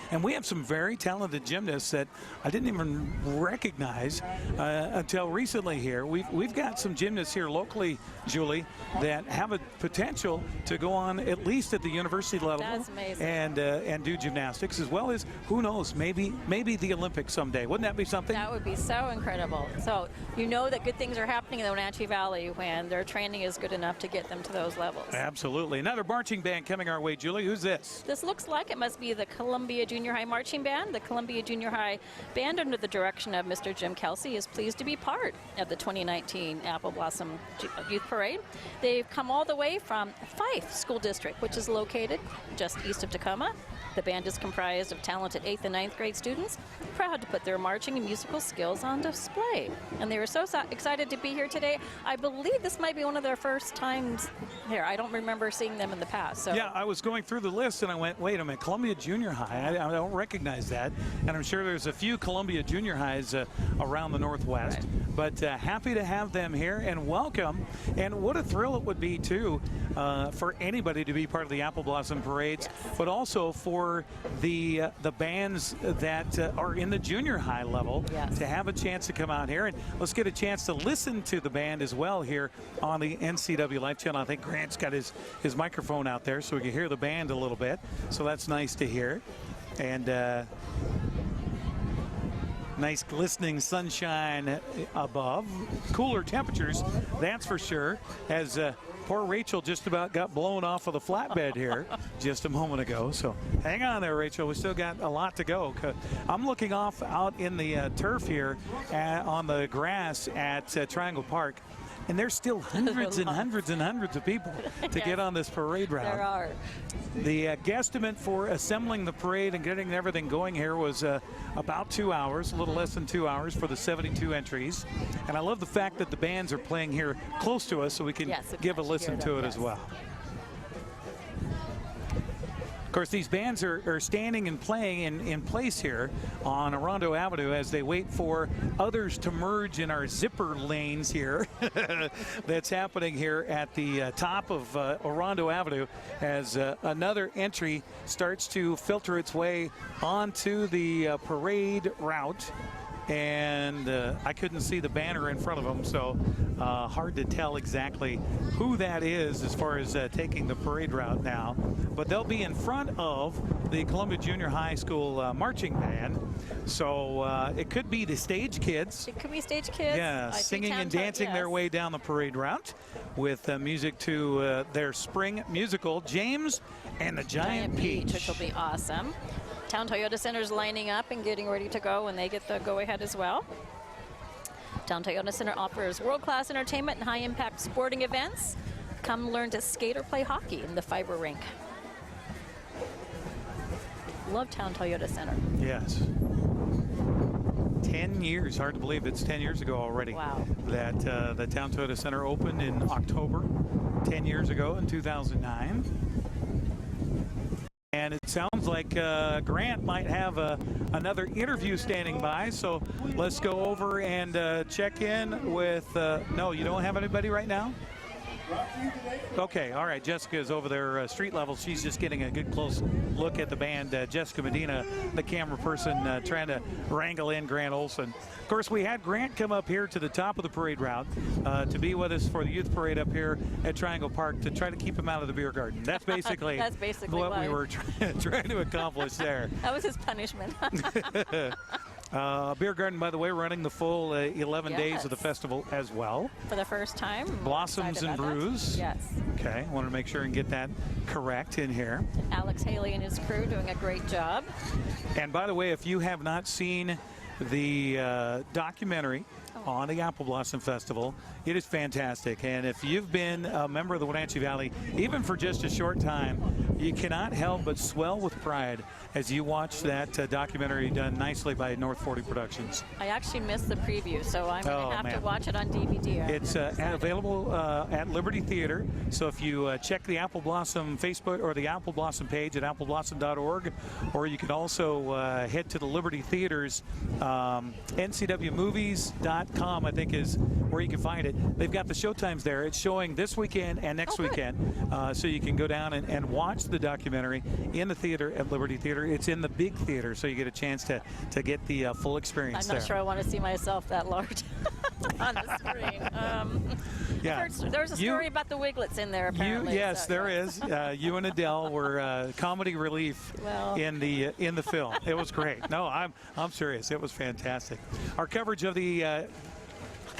And we have some very talented gymnasts that I didn't even recognize until recently here. We've got some gymnasts here locally, Julie, that have a potential to go on at least at the university level. That's amazing. And do gymnastics, as well as, who knows, maybe the Olympics someday. Wouldn't that be something? That would be so incredible. So you know that good things are happening in the Wenatchee Valley when their training is good enough to get them to those levels. Absolutely. Another marching band coming our way, Julie. Who's this? This looks like it must be the Columbia Junior High Marching Band. The Columbia Junior High Band, under the direction of Mr. Jim Kelsey, is pleased to be part of the 2019 Apple Blossom Youth Parade. They've come all the way from Fife School District, which is located just east of Tacoma. The band is comprised of talented 8th and 9th grade students, proud to put their marching and musical skills on display. And they were so excited to be here today. I believe this might be one of their first times here. I don't remember seeing them in the past. So. Yeah, I was going through the list and I went, wait a minute, Columbia Junior High, I don't recognize that. And I'm sure there's a few Columbia Junior Highs around the Northwest. Right. But happy to have them here and welcome. And what a thrill it would be, too, for anybody to be part of the Apple Blossom Parades, yes. But also for the bands that are in the junior high level, yes. To have a chance to come out here. And let's get a chance to listen to the band as well here on the NCWLIFE Channel. I think Grant's got his microphone out there so we can hear the band a little bit. So that's nice to hear. And nice glistening sunshine above. Cooler temperatures, that's for sure, as poor Rachel just about got blown off of the flatbed here just a moment ago. So hang on there, Rachel. We still got a lot to go. I'm looking off out in the turf here on the grass at Triangle Park. And there's still hundreds and hundreds and hundreds of people to yes. Get on this parade route. There are. The guesstimate for assembling the parade and getting everything going here was about 2 hours, a little less than 2 hours for the 72 entries. And I love the fact that the bands are playing here close to us so we can yes, give a listen to it yes. as well. Of course, these bands are standing and playing in place here on Orondo Avenue as they wait for others to merge in our zipper lanes here. That's happening here at the top of Orondo Avenue as another entry starts to filter its way onto the parade route. And I couldn't see the banner in front of them, so hard to tell exactly who that is as far as taking the parade route now. But they'll be in front of the Columbia Junior High School marching band. So it could be the stage kids. It could be stage kids. Yeah, singing and dancing yes. their way down the parade route with music to their spring musical, James and the Giant Peach. Which will be awesome. Town Toyota Center is lining up and getting ready to go when they get the go-ahead as well. Town Toyota Center offers world-class entertainment and high-impact sporting events. Come learn to skate or play hockey in the fiber rink. Love Town Toyota Center. Yes. 10 years, hard to believe it's 10 years ago already. Wow. That the Town Toyota Center opened in October 10 years ago in 2009. And it sounds like Grant might have another interview standing by, so let's go over and check in with, no, you don't have anybody right now? Okay, all right, Jessica is over there street level. She's just getting a good close look at the band. Jessica Medina, the camera person, trying to wrangle in Grant Olson. Of course, we had Grant come up here to the top of the parade route to be with us for the youth parade up here at Triangle Park to try to keep him out of the beer garden. That's basically, what we were trying to accomplish there. That was his punishment. Beer garden, by the way, running the full 11 yes. days of the festival as well. For the first time. Blossoms and Brews. Yes. Okay, wanted to make sure and get that correct in here. Alex Haley and his crew doing a great job. And by the way, if you have not seen the documentary on the Apple Blossom Festival, it is fantastic. And if you've been a member of the Wenatchee Valley, even for just a short time, you cannot help but swell with pride as you watch that documentary done nicely by North 40 Productions. I actually missed the preview, so I'm going to have to watch it on DVD. It's available at Liberty Theater. So if you check the Apple Blossom Facebook or the Apple Blossom page at appleblossom.org, or you can also head to the Liberty Theater's ncwmovies.com, I think is where you can find it. They've got the showtimes there. It's showing this weekend and next weekend, so you can go down and watch the documentary in the theater at Liberty Theater. It's in the big theater, so you get a chance to get the full experience I'm not sure I want to see myself that large on the screen. Yeah. There's a story about the Wiglets in there, apparently. Yes, there is. You and Adele were comedy relief in the film. It was great. No, I'm serious. It was fantastic. Our coverage of the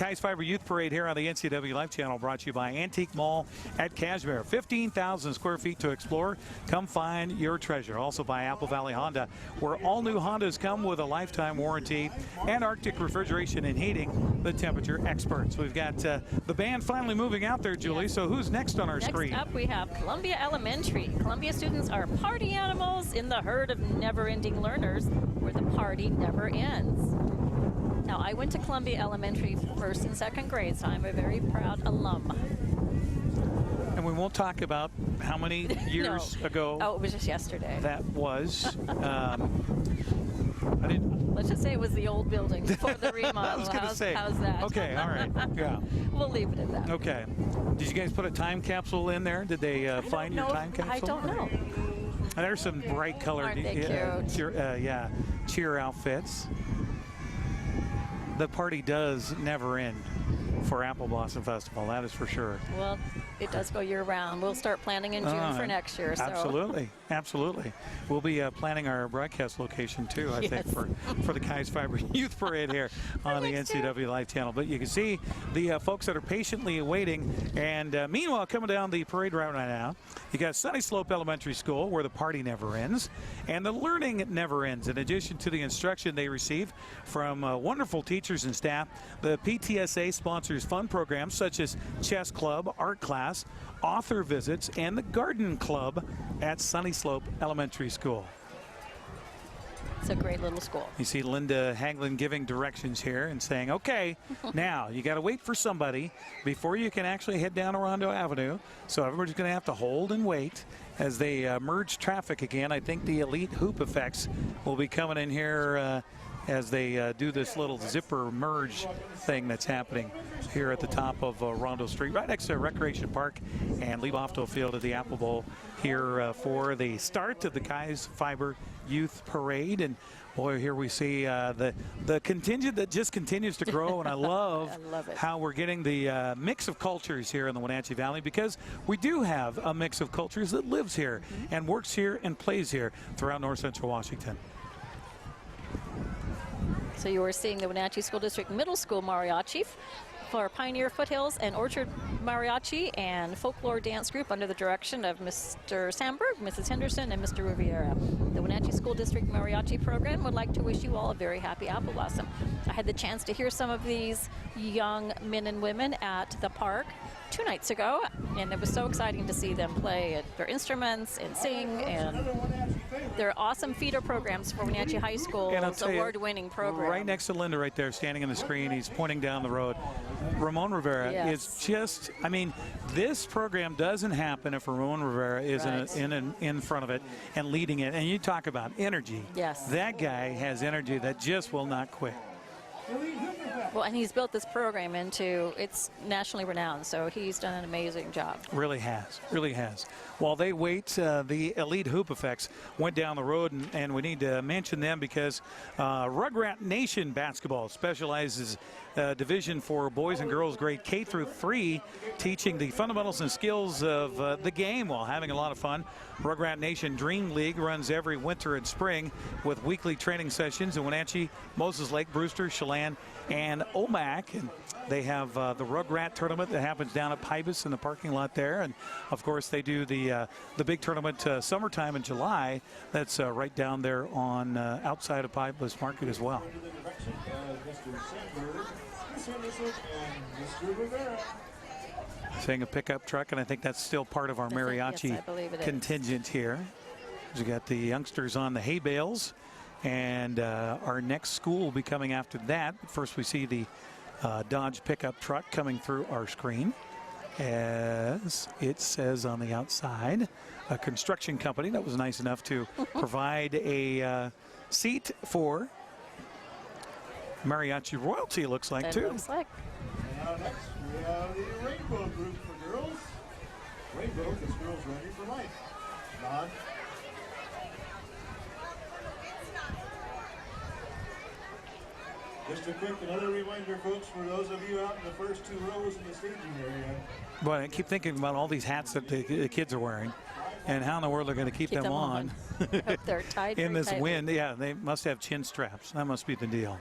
Keyes Fibre Youth Parade here on the NCWLIFE Channel, brought to you by Antique Mall at Cashmere. 15,000 square feet to explore. Come find your treasure. Also by Apple Valley Honda, where all new Hondas come with a lifetime warranty, and Arctic Refrigeration and Heating, the temperature experts. We've got the band finally moving out there, Julie. So who's next on our screen? Next up, we have Columbia Elementary. Columbia students are party animals in the herd of never-ending learners, where the party never ends. Now, I went to Columbia Elementary first and second grade, so I'm a very proud alum. And we won't talk about how many years ago. Oh, it was just yesterday. That was. Let's just say it was the old building before the remodel. I was going to say. How's that? Okay, all right. Yeah. We'll leave it at that. Okay. Did you guys put a time capsule in there? Did they find your time capsule? I don't know. There's some bright colored Aren't they cute? cheer outfits. The party does never end for Apple Blossom Festival, that is for sure. Well, it does go year-round. We'll start planning in June for next year. So. Absolutely, absolutely. We'll be planning our broadcast location too, I think, for the Keyes Fibre Youth Parade here on the NCWLIFE Channel. But you can see the folks that are patiently waiting. And meanwhile, coming down the parade route right now, you got Sunnyslope Elementary School, where the party never ends, and the learning never ends. In addition to the instruction they receive from wonderful teachers and staff, the PTSA sponsors fun programs such as chess club, art class, author visits, and the garden club at Sunnyslope Elementary School. It's a great little school. You see Linda Haglin giving directions here and saying, okay, now you got to wait for somebody before you can actually head down Orondo Avenue. So everybody's going to have to hold and wait as they merge traffic again. I think the elite hoop effects will be coming in here as they do this little zipper merge thing that's happening here at the top of Rondo Street, right next to Recreation Park, and leave off to a field at the Apple Bowl here for the start of the Keyes Fibre Youth Parade. And boy, here we see the contingent that just continues to grow, and I love how we're getting the mix of cultures here in the Wenatchee Valley, because we do have a mix of cultures that lives here and works here and plays here throughout North Central Washington. So you are seeing the Wenatchee School District Middle School Mariachi for Pioneer Foothills and Orchard Mariachi and Folklore Dance Group under the direction of Mr. Sandberg, Mrs. Henderson, and Mr. Riviera. The Wenatchee School District Mariachi program would like to wish you all a very happy Apple Blossom. I had the chance to hear some of these young men and women at the park 2 nights ago, and it was so exciting to see them play their instruments and sing, and they're awesome feeder programs for Wenatchee High School's award-winning program. Right next to Linda right there, standing on the screen, he's pointing down the road. Ramon Rivera is just, I mean, this program doesn't happen if Ramon Rivera isn't in front of it and leading it. And you talk about energy. Yes. That guy has energy that just will not quit. Well, and he's built this program into, it's nationally renowned, so he's done an amazing job. Really has, really has. While they wait, the Elite Hoop Effects went down the road, and we need to mention them because Rugrat Nation Basketball specializes division for boys and girls grade K through 3, teaching the fundamentals and skills of the game while having a lot of fun. Rugrat Nation Dream League runs every winter and spring with weekly training sessions in Wenatchee, Moses Lake, Brewster, Chelan, and Omak. And they have the Rugrat tournament that happens down at Pybus in the parking lot there. And of course they do the big tournament summertime in July. That's right down there on outside of Pybus Market as well. Seeing a pickup truck, and I think that's still part of our Mariachi contingent here. We got the youngsters on the hay bales, and our next school will be coming after that. First, we see the Dodge pickup truck coming through our screen. As it says on the outside, a construction company that was nice enough to provide a seat for Mariachi royalty, looks like, too. Looks like. Now next, we have the Rainbow Group for girls. Rainbow is Girls Ready for Life. Nod. Just a quick another reminder, folks, for those of you out in the first 2 rows in the staging area. Boy, I keep thinking about all these hats that the kids are wearing and how in the world they're going to keep them on. They're tied in this tightly. wind. Yeah, they must have chin straps. That must be the deal.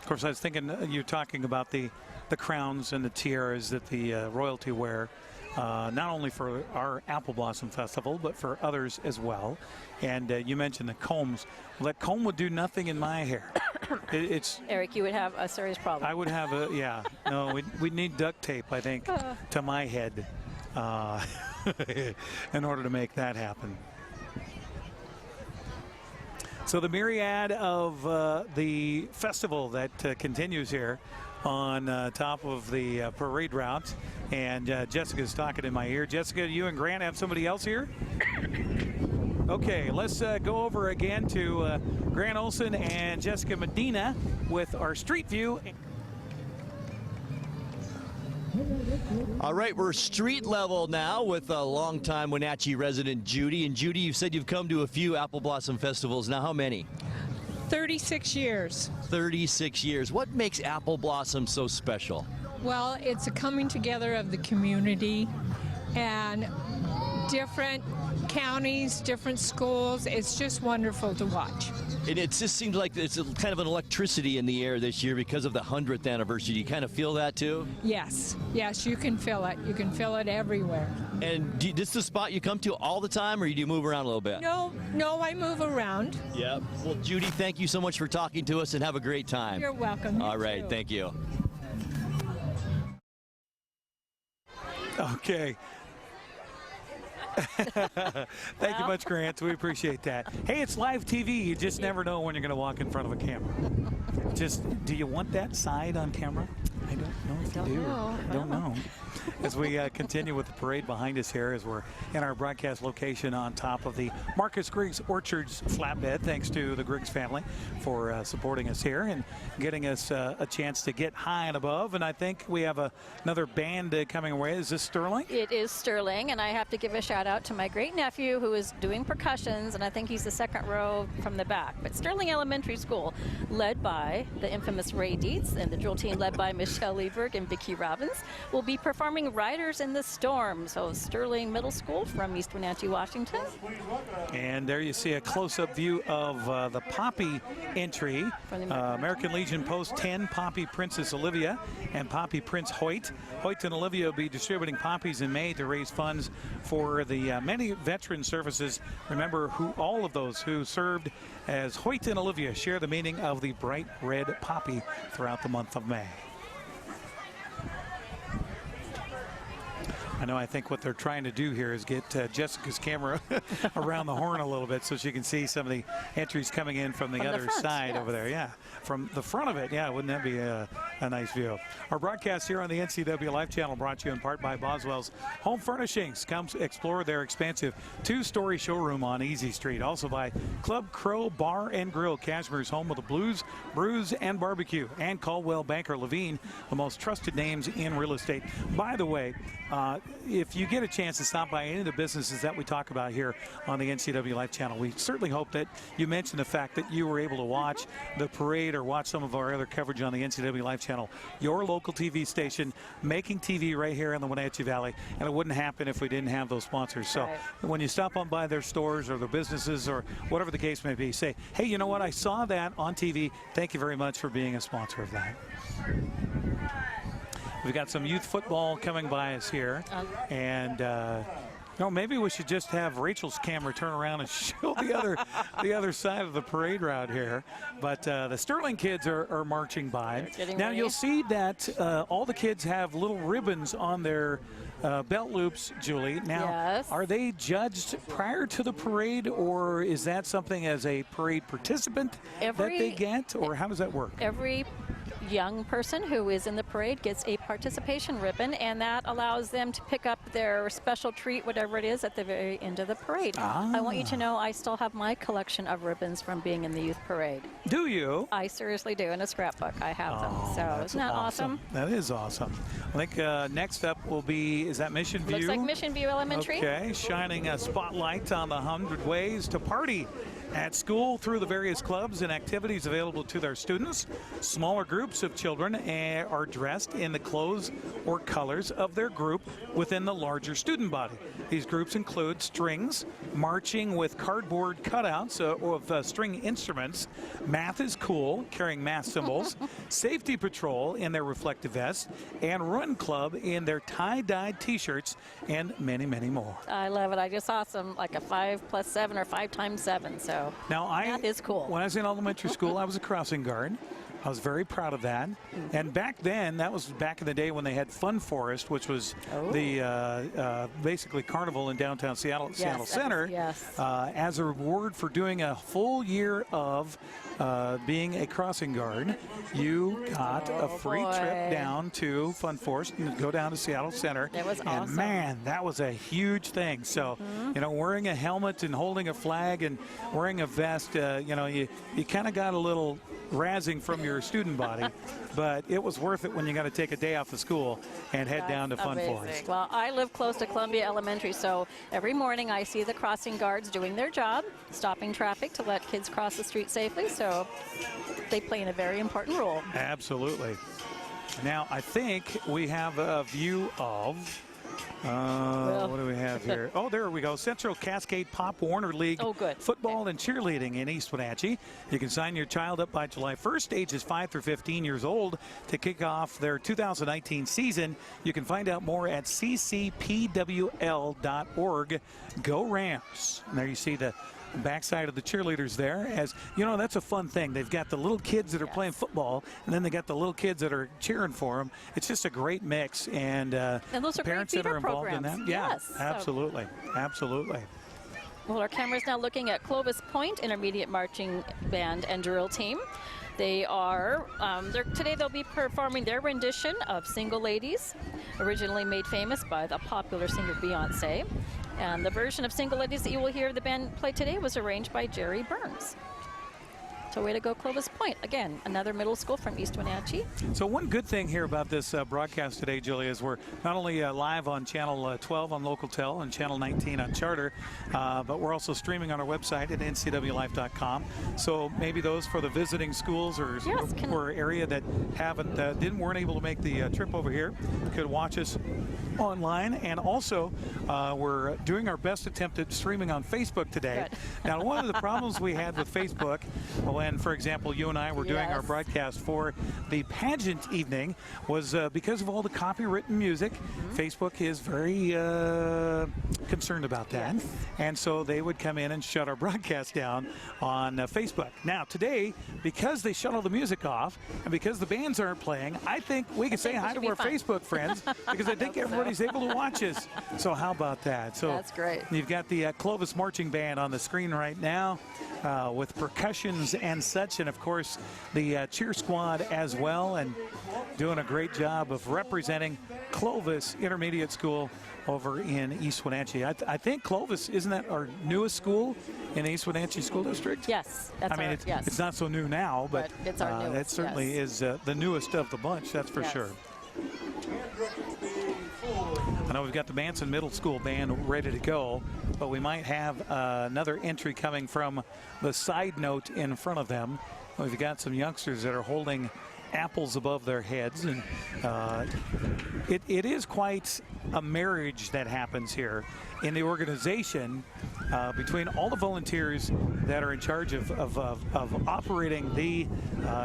Of course, I was thinking you're talking about the crowns and the tiaras that the royalty wear, not only for our Apple Blossom Festival, but for others as well. And you mentioned the combs. Well, that comb would do nothing in my hair. It's Eric, you would have a serious problem. I would have no, we'd need duct tape, I think, to my head in order to make that happen. So the myriad of the festival that continues here on top of the parade route. And Jessica's talking in my ear. Jessica, you and Grant have somebody else here? Okay, let's go over again to Grant Olson and Jessica Medina with our street view. All right, we're street level now with a longtime Wenatchee resident, Judy. And Judy, you said you've come to a few Apple Blossom festivals. Now, how many? 36 years. 36 years. What makes Apple Blossom so special? Well, it's a coming together of the community and different counties, different schools. It's just wonderful to watch. And it just seems like it's kind of an electricity in the air this year because of the 100th anniversary. Do you kind of feel that too? Yes, yes, you can feel it. You can feel it everywhere. And this is the spot you come to all the time, or do you move around a little bit? No, I move around. Yeah. Well, Judy, thank you so much for talking to us, and have a great time. You're welcome. All right, thank you. Okay. Thank you much, Grant. We appreciate that. Hey, it's live TV. You just never know when you're going to walk in front of a camera. Do you want that side on camera? I don't know if you do. I don't know. As we continue with the parade behind us here, as we're in our broadcast location on top of the Marcus Griggs Orchards flatbed, thanks to the Griggs family for supporting us here and getting us a chance to get high and above. And I think we have another band coming away. Is this Sterling? It is Sterling, and I have to give a shout out to my great nephew who is doing percussions, and I think he's the second row from the back. But Sterling Elementary School, led by the infamous Ray Dietz, and the drill team led by Michelle Lieberg and Vicki Robbins, will be performing Riders in the Storm. So Sterling Middle School from East Wenatchee, Washington. And there you see a close-up view of the Poppy entry. American Legion Post 10, Poppy Princess Olivia and Poppy Prince Hoyt. Hoyt and Olivia will be distributing poppies in May to raise funds for the many veteran services. Remember, all of those who served as Hoyt and Olivia share the meaning of the bright red poppy throughout the month of May. I think what they're trying to do here is get Jessica's camera around the horn a little bit so she can see some of the entries coming in from the other side over there. Yeah, from the front of it. Yeah, wouldn't that be a nice view? Our broadcast here on the NCWLIFE Channel brought to you in part by Boswell's Home Furnishings. Come explore their expansive two-story showroom on Easy Street. Also by Club Crow Bar and Grill, Cashmere's home of the blues, brews, and barbecue. And Caldwell Banker Levine, the most trusted names in real estate. By the way, if you get a chance to stop by any of the businesses that we talk about here on the NCWLIFE Channel, we certainly hope that you mention the fact that you were able to watch the parade or watch some of our other coverage on the NCWLIFE Channel, your local TV station, making TV right here in the Wenatchee Valley, and it wouldn't happen if we didn't have those sponsors. So when you stop on by their stores or their businesses or whatever the case may be, say, hey, you know what, I saw that on TV. Thank you very much for being a sponsor of that. We've got some youth football coming by us here, and maybe we should just have Rachel's camera turn around and show the other side of the parade route here. But the Sterling kids are marching by. Now you'll see that all the kids have little ribbons on their belt loops, Julie. Now, are they judged prior to the parade, or is that something as a parade participant that they get, or how does that work? Every young person who is in the parade gets a participation ribbon, and that allows them to pick up their special treat, whatever it is, at the very end of the parade. I want you to know I still have my collection of ribbons from being in the youth parade. Do you? I seriously do. In a scrapbook, I have them. So isn't that awesome? That is awesome. I think next up will be, is that Mission View? Looks like Mission View Elementary. Okay, shining a spotlight on the 100 ways to party at school through the various clubs and activities available to their students. Smaller groups of children are dressed in the clothes or colors of their group within the larger student body. These groups include strings, marching with cardboard cutouts of string instruments, math is cool, carrying math symbols, safety patrol in their reflective vests, and run club in their tie-dyed t-shirts, and many, many more. I love it. I just saw some like a 5+7 or 5x7. So now math is cool. When I was in elementary school, I was a crossing guard. I was very proud of that. And back then, that was back in the day when they had Fun Forest, which was the basically carnival in downtown Seattle Center. As a reward for doing a full year of being a crossing guard, you got a free trip down to Fun Forest and go down to Seattle Center. That was awesome. And man, that was a huge thing. So, you know, wearing a helmet and holding a flag and wearing a vest, you know, you kind of got a little razzing from your student body, but it was worth it when you got to take a day off of school and head down to Fun Forest. Well, I live close to Columbia Elementary, so every morning I see the crossing guards doing their job, stopping traffic to let kids cross the street safely, so they play a very important role. Absolutely. Now, I think we have a view of what do we have here? Oh, there we go. Central Cascade Pop Warner League football and cheerleading in East Wenatchee. You can sign your child up by July 1st, ages 5 through 15 years old, to kick off their 2019 season. You can find out more at ccpwl.org. Go Rams. And there you see the backside of the cheerleaders there. As you know, that's a fun thing. They've got the little kids that are playing football, and then they got the little kids that are cheering for them. It's just a great mix, and those are parents great that are feeder involved programs. in that. Yeah, Yes. absolutely, absolutely. Well, our camera is now looking at Clovis Point Intermediate Marching Band and Drill Team. They are, today they'll be performing their rendition of Single Ladies, originally made famous by the popular singer Beyonce. And the version of Single Ladies that you will hear the band play today was arranged by Jerry Burns. So way to go, Clovis Point. Again, another middle school from East Wenatchee. So one good thing here about this broadcast today, Julie, is we're not only live on Channel 12 on Local Tel and Channel 19 on Charter, but we're also streaming on our website at ncwlife.com. So maybe those for the visiting schools or area that weren't able to make the trip over here could watch us online. And also, we're doing our best attempt at streaming on Facebook today. Now, one of the problems we had with Facebook when, for example, you and I were doing our broadcast for the pageant evening was because of all the copywritten music. Facebook is very concerned about that. And so they would come in and shut our broadcast down on Facebook. Now, today, because they shut all the music off and because the bands aren't playing, I think we can say hi to our Facebook friends because I think everybody's able to watch us. So how about that? So that's great. You've got the Clovis Marching Band on the screen right now with percussions and such, and of course the cheer squad as well, and doing a great job of representing Clovis Intermediate School over in East Wenatchee. I think Clovis, isn't that our newest school in the East Wenatchee School District? Yes, that's it's not so new now, but it's our newest. That certainly is the newest of the bunch, that's for sure. I know we've got the Manson Middle School band ready to go, but we might have another entry coming from the side note in front of them. We've got some youngsters that are holding apples above their heads, and it is quite a marriage that happens here in the organization between all the volunteers that are in charge of operating the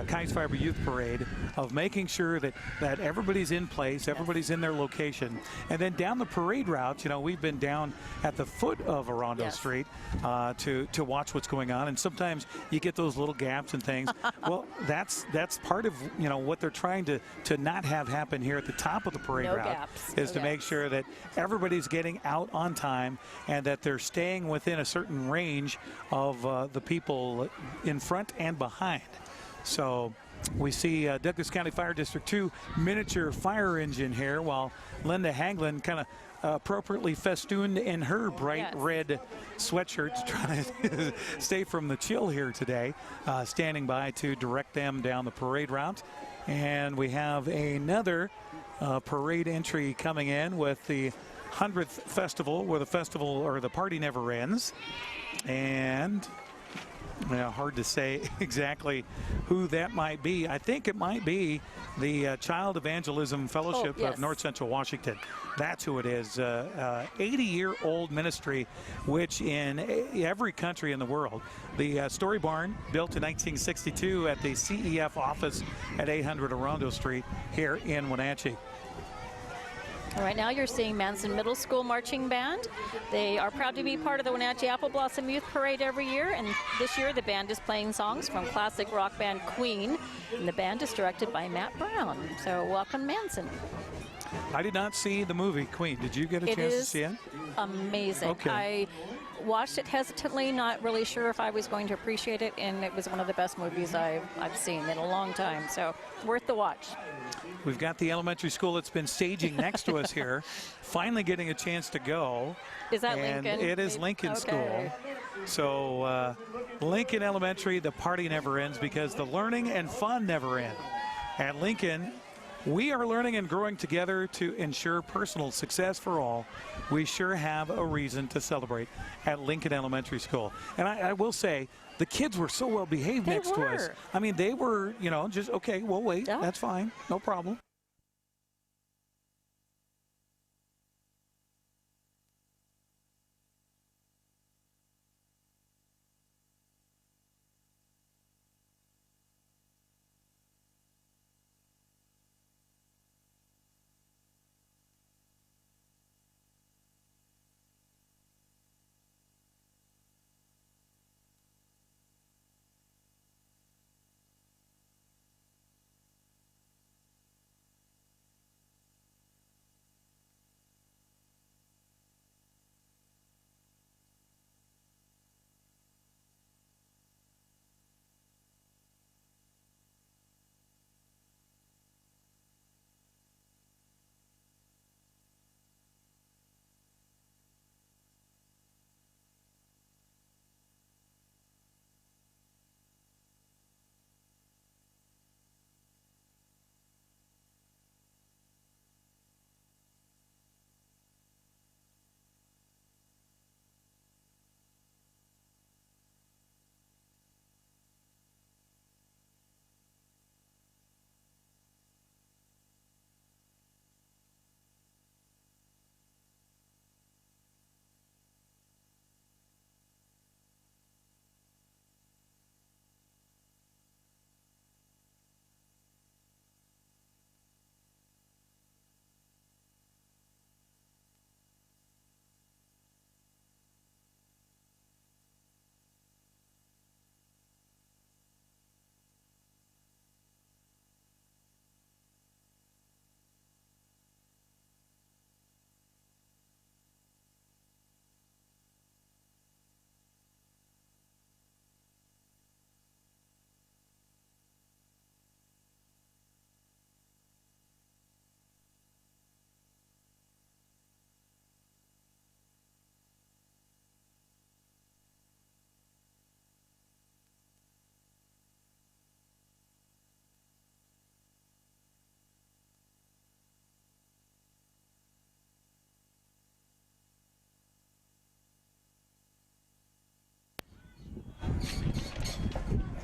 Keyes Fibre Youth Parade, of making sure that everybody's in place, everybody's in their location. And then down the parade route, you know, we've been down at the foot of Arundel Street to watch what's going on, and sometimes you get those little gaps and things. Well, that's part of, you know, what they're trying to not have happen here at the top of the parade route is to make sure that everybody's getting out on time and that they're staying within a certain range of the people in front and behind. So we see Douglas County Fire District 2 miniature fire engine here, while Linda Haglund kind of appropriately festooned in her bright red sweatshirt, trying to stay from the chill here today, standing by to direct them down the parade route. And we have another parade entry coming in with the 100th festival, where the festival or the party never ends. And Yeah, hard to say exactly who that might be. I think it might be the Child Evangelism Fellowship yes. of North Central Washington. That's who it is. 80-year-old ministry, which in every country in the world. The Story Barn, built in 1962 at the CEF office at 800 Arundel Street here in Wenatchee. All right, now you're seeing Manson Middle School Marching Band. They are proud to be part of the Wenatchee Apple Blossom Youth Parade every year, and this year the band is playing songs from classic rock band Queen, and the band is directed by Matt Brown. So welcome, Manson. I did not see the movie Queen. Did you get a chance to see it? Amazing. Okay. I watched it hesitantly, not really sure if I was going to appreciate it, and it was one of the best movies I've seen in a long time, so worth the watch. We've got the elementary school that's been staging next to us here, finally getting a chance to go. Is that and Lincoln? It is Lincoln Okay. School. So Lincoln Elementary, the party never ends because the learning and fun never end. At Lincoln, we are learning and growing together to ensure personal success for all. We sure have a reason to celebrate at Lincoln Elementary School. And I will say, the kids were so well behaved next to us. I mean, they were, you know, just, okay, we'll wait. Yeah. That's fine. No problem.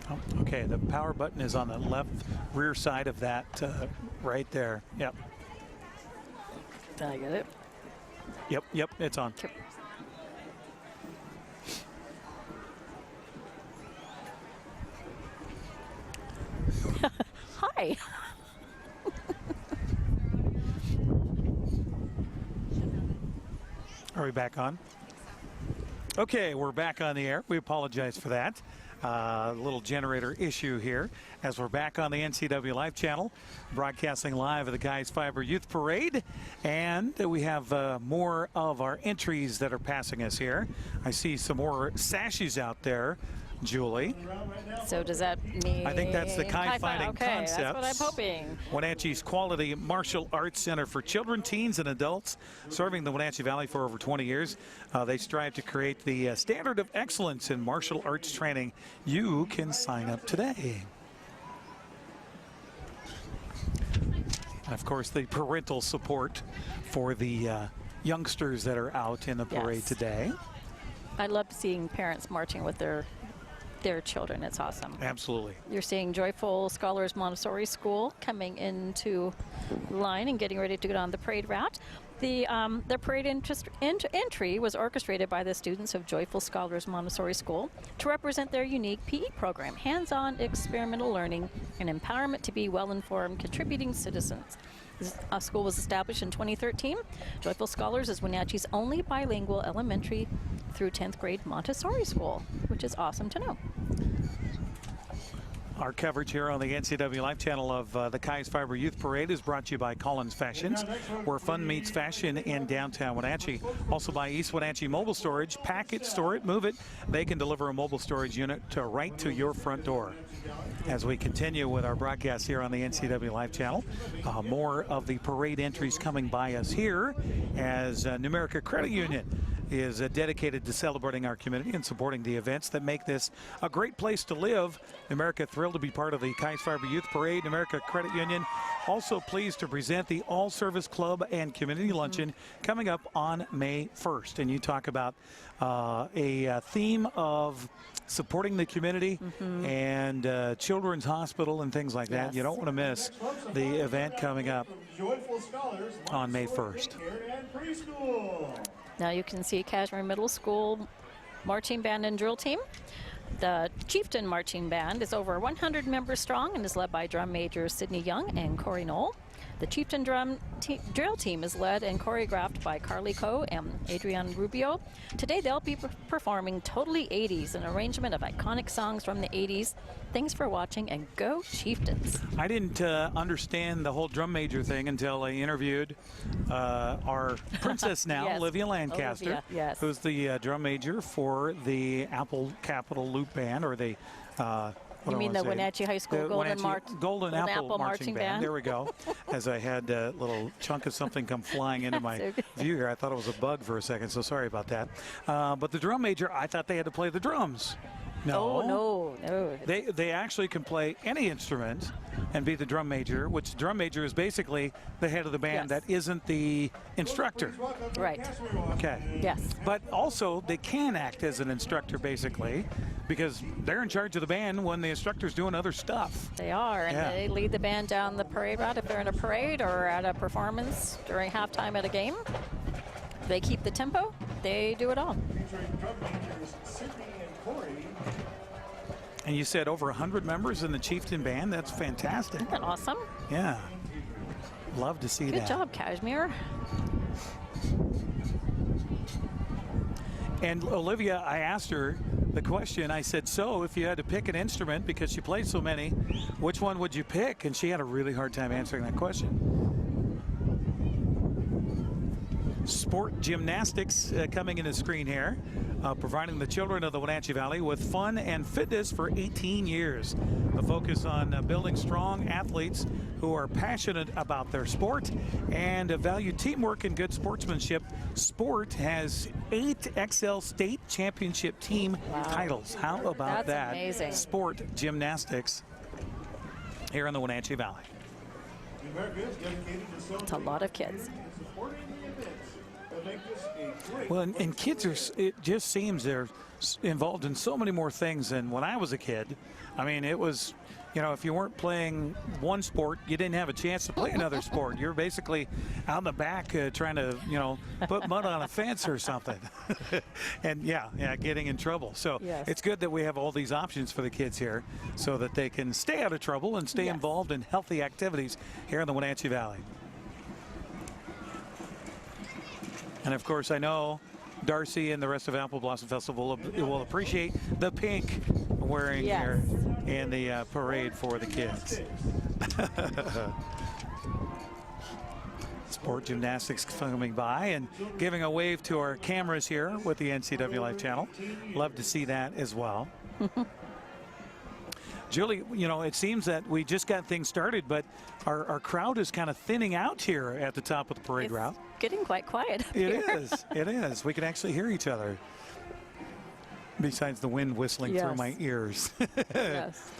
Oh, okay, the power button is on the left rear side of that right there. Yep. Did I get it? Yep, it's on. Hi. Are we back on? Okay, we're back on the air. We apologize for that. Little generator issue here as we're back on the NCWLIFE Channel, broadcasting live of the Keyes Fibre Youth Parade. And we have more of our entries that are passing us here. I see some more sashes out there, Julie. So does that mean? I think that's the Keyes Fighting Concepts. That's what I'm hoping. Wenatchee's quality martial arts center for children, teens, and adults, serving the Wenatchee Valley for over 20 years. They strive to create the standard of excellence in martial arts training. You can sign up today. And of course, the parental support for the youngsters that are out in the parade today. I love seeing parents marching with their their children. It's awesome. Absolutely. You're seeing Joyful Scholars Montessori School coming into line and getting ready to get on the parade route. The parade entry was orchestrated by the students of Joyful Scholars Montessori School to represent their unique PE program, hands-on experimental learning and empowerment to be well-informed, contributing citizens. This school was established in 2013. Joyful Scholars is Wenatchee's only bilingual elementary through 10th grade Montessori school, which is awesome to know. Our coverage here on the NCWLIFE Channel of the Keyes Fibre Youth Parade is brought to you by Collins Fashions, where fun meets fashion in downtown Wenatchee. Also by East Wenatchee Mobile Storage. Pack it, store it, move it. They can deliver a mobile storage unit right to your front door. As we continue with our broadcast here on the NCWLIFE Channel, more of the parade entries coming by us here as Numerica Credit Union is dedicated to celebrating our community and supporting the events that make this a great place to live. Numerica thrilled to be part of the Keyes Fibre Youth Parade. Numerica Credit Union also pleased to present the All Service Club and Community Luncheon coming up on May 1st. And you talk about a theme of supporting the community and Children's Hospital and things like that. You don't want to miss the event coming up on May 1st. Now you can see Cashmere Middle School marching band and drill team. The Chieftain Marching Band is over 100 members strong and is led by drum majors Sydney Young and Corey Knoll. The Chieftain drill team is led and choreographed by Carly Coe and Adrienne Rubio. Today they'll be performing Totally 80s, an arrangement of iconic songs from the 80s. Thanks for watching, and go Chieftains. I didn't understand the whole drum major thing until I interviewed our princess now, Yes. Olivia Lancaster, Olivia, yes. who's the drum major for the Apple Capitol Loop Band, or the You mean the Wenatchee High School Golden Apple Marching Band. There we go. As I had a little chunk of something come flying into my view here. I thought it was a bug for a second, so sorry about that. But the drum major, I thought they had to play the drums. No. Oh, no. They actually can play any instrument and be the drum major, which the drum major is basically the head of the band that isn't the instructor. Right. Okay. Yes. But also they can act as an instructor basically, because they're in charge of the band when the instructor's doing other stuff. They are, and they lead the band down the parade route if they're in a parade or at a performance during halftime at a game. They keep the tempo. They do it all. And you said over 100 members in the Chieftain Band. That's fantastic. Isn't that awesome? Yeah. Love to see that. Good job, Cashmere. And Olivia, I asked her the question. I said, so if you had to pick an instrument, because she played so many, which one would you pick? And she had a really hard time answering that question. Sport Gymnastics coming in the screen here, providing the children of the Wenatchee Valley with fun and fitness for 18 years. The focus on building strong athletes who are passionate about their sport and value teamwork and good sportsmanship. Sport has 8 XL State Championship team titles. How about that? Amazing. Sport Gymnastics here in the Wenatchee Valley. It's a lot of kids. Well, and kids are, it just seems they're involved in so many more things than when I was a kid. I mean, it was, you know, if you weren't playing one sport, you didn't have a chance to play another sport. You're basically out in the back trying to, you know, put mud on a fence or something. And yeah, getting in trouble. So it's good that we have all these options for the kids here so that they can stay out of trouble and stay involved in healthy activities here in the Wenatchee Valley. And of course, I know Darcy and the rest of Apple Blossom Festival will appreciate the pink wearing here in the parade for the kids. Sport Gymnastics coming by and giving a wave to our cameras here with the NCWLIFE Channel. Love to see that as well. Julie, you know, it seems that we just got things started, but our crowd is kind of thinning out here at the top of the parade route. Getting quite quiet up It here. is. It is. We can actually hear each other. Besides the wind whistling through my ears. Yes.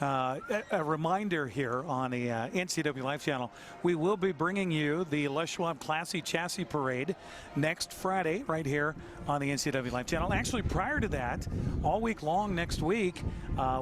A reminder here on the NCWLIFE Channel, we will be bringing you the Les Schwab Classy Chassis Parade next Friday right here on the NCWLIFE Channel. Actually, prior to that, all week long next week,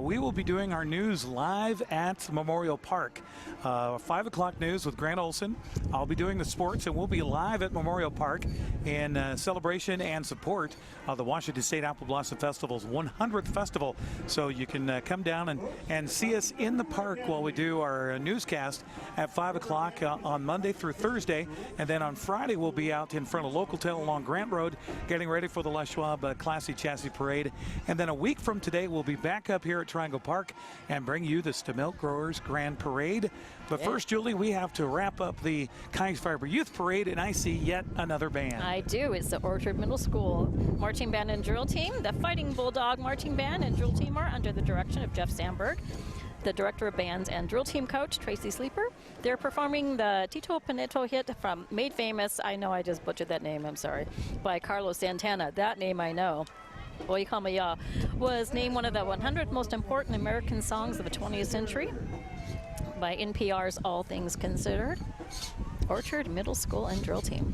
we will be doing our news live at Memorial Park. 5 o'clock news with Grant Olson. I'll be doing the sports, and we'll be live at Memorial Park in celebration and support of the Washington State Apple Blossom Festival's 100th festival. So you can come down and see us in the park while we do our newscast at 5 o'clock on Monday through Thursday. And then on Friday, we'll be out in front of Local Tail along Grant Road getting ready for the Les Schwab Classy Chassis Parade. And then a week from today, we'll be back up here at Triangle Park and bring you the Stemilk Growers Grand Parade. But first, Julie, we have to wrap up the Keyes Fibre Youth Parade, and I see yet another band. I do. It's the Orchard Middle School Marching Band and Drill Team. The Fighting Bulldog Marching Band and Drill Team are under the direction of Jeff Sandberg, the Director of Bands and Drill Team Coach, Tracy Sleeper. They're performing the Tito Pineto hit from Made Famous, I know I just butchered that name, I'm sorry, by Carlos Santana. That name I know. Oye Como Ya was named one of the 100 most important American songs of the 20th century by NPR's All Things Considered. Orchard Middle School and Drill Team.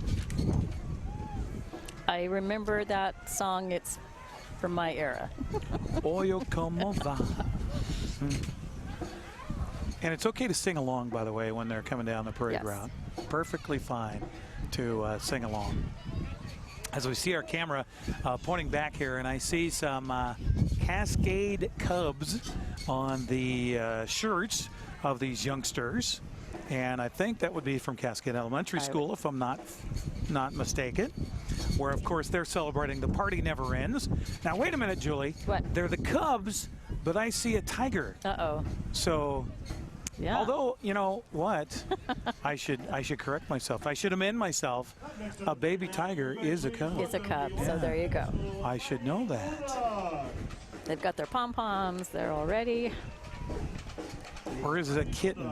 I remember that song. It's from my era. Oye Como Va. And it's okay to sing along, by the way, when they're coming down the parade route. Perfectly fine to sing along. As we see our camera pointing back here, and I see some Cascade Cubs on the shirts of these youngsters. And I think that would be from Cascade Elementary School, if I'm not mistaken, where, of course, they're celebrating The Party Never Ends. Now, wait a minute, Julie. What? They're the Cubs, but I see a tiger. Uh-oh. So, yeah. Although, you know what? I should correct myself. I should amend myself. A baby tiger is a cub. It's a cub, so there you go. I should know that. They've got their pom-poms. They're all ready. Or is it a kitten?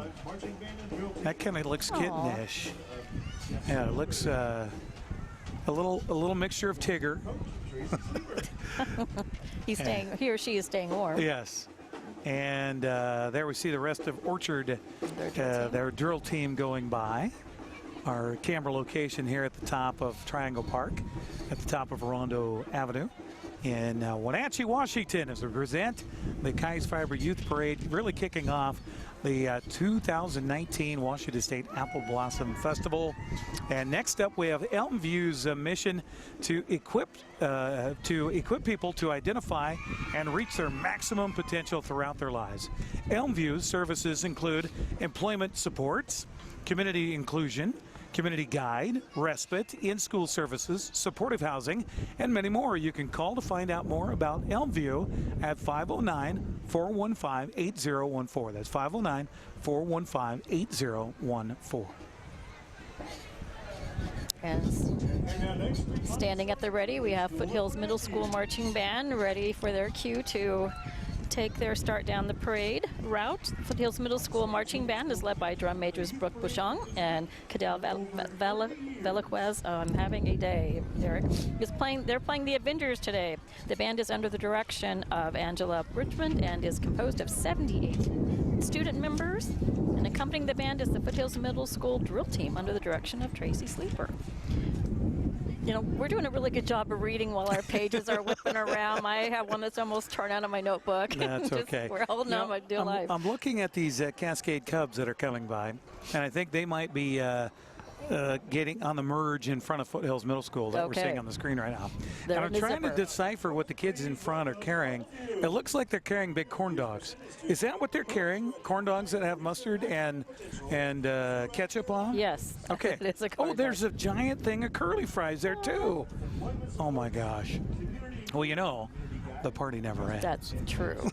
That kind of looks kittenish. Yeah, it looks a little mixture of Tigger. He or she is staying warm. Yes. And there we see the rest of Orchard, their drill team going by. Our camera location here at the top of Triangle Park, at the top of Rondo Avenue in Wenatchee, Washington, as we present the Keyes Fibre Youth Parade, really kicking off the 2019 Washington State Apple Blossom Festival. And next up, we have Elmview's mission to equip people to identify and reach their maximum potential throughout their lives. Elmview's services include employment supports, community inclusion, community guide, respite, in-school services, supportive housing, and many more. You can call to find out more about Elmview at 509-415-8014. That's 509-415-8014. And standing at the ready, we have Foothills Middle School Marching Band ready for their cue to take their start down the parade route. Foothills Middle School Marching Band is led by drum majors Brooke Bouchon and Cadell Veliquez. I'm having a day, Eric. They're playing the Avengers today. The band is under the direction of Angela Richmond and is composed of 78 student members. And accompanying the band is the Foothills Middle School Drill Team under the direction of Tracy Sleeper. You know, we're doing a really good job of reading while our pages are whipping around. I have one that's almost torn out of my notebook. That's okay. We're holding on my dear life. I'm looking at these Cascade Cubs that are coming by, and I think they might be getting on the merge in front of Foothills Middle School that we're seeing on the screen right now. They're and I'm trying to decipher what the kids in front are carrying. It looks like they're carrying big corn dogs. Is that what they're carrying? Corn dogs that have mustard and ketchup on them? Yes. Okay. It's a corn dog. There's a giant thing of curly fries there too. Oh my gosh. Well, you know, the party never ends. That's true.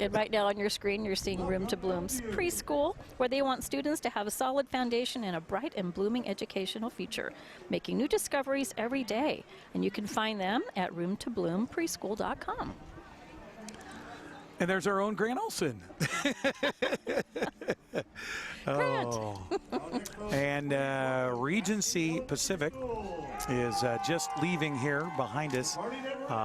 And right now on your screen, you're seeing Room to Bloom's Preschool, where they want students to have a solid foundation and a bright and blooming educational future, making new discoveries every day. And you can find them at roomtobloompreschool.com. And there's our own Grant Olson. Grant. And Regency Pacific is just leaving here behind us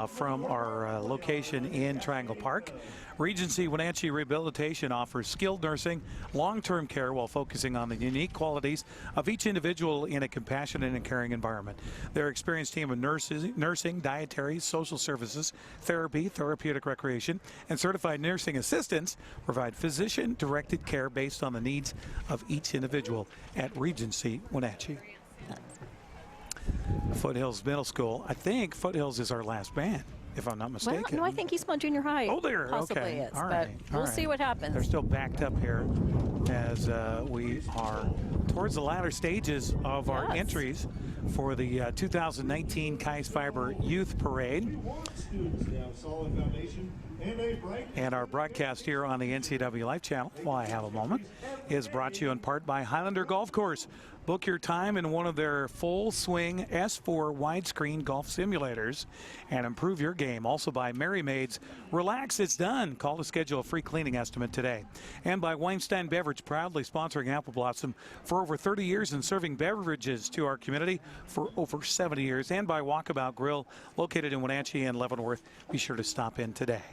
from our location in Triangle Park. Regency Wenatchee Rehabilitation offers skilled nursing, long-term care while focusing on the unique qualities of each individual in a compassionate and caring environment. Their experienced team of nursing, dietary, social services, therapy, therapeutic recreation, and certified nursing assistants provide physician-directed care based on the needs of each individual at Regency Wenatchee. Foothills Middle School. I think Foothills is our last band, if I'm not mistaken. Well, no, I think Eastmont Junior High possibly okay. is. All but right. we'll see what happens. They're still backed up here as we are towards the latter stages of our entries for the 2019 Keyes Fibre Youth Parade. And our broadcast here on the NCWLIFE Channel, while I have a moment, is brought to you in part by Highlander Golf Course. Book your time in one of their full swing S4 widescreen golf simulators and improve your game. Also by Merry Maids. Relax, it's done. Call to schedule a free cleaning estimate today. And by Weinstein Beverage, proudly sponsoring Apple Blossom for over 30 years and serving beverages to our community for over 70 years. And by Walkabout Grill, located in Wenatchee and Leavenworth. Be sure to stop in today.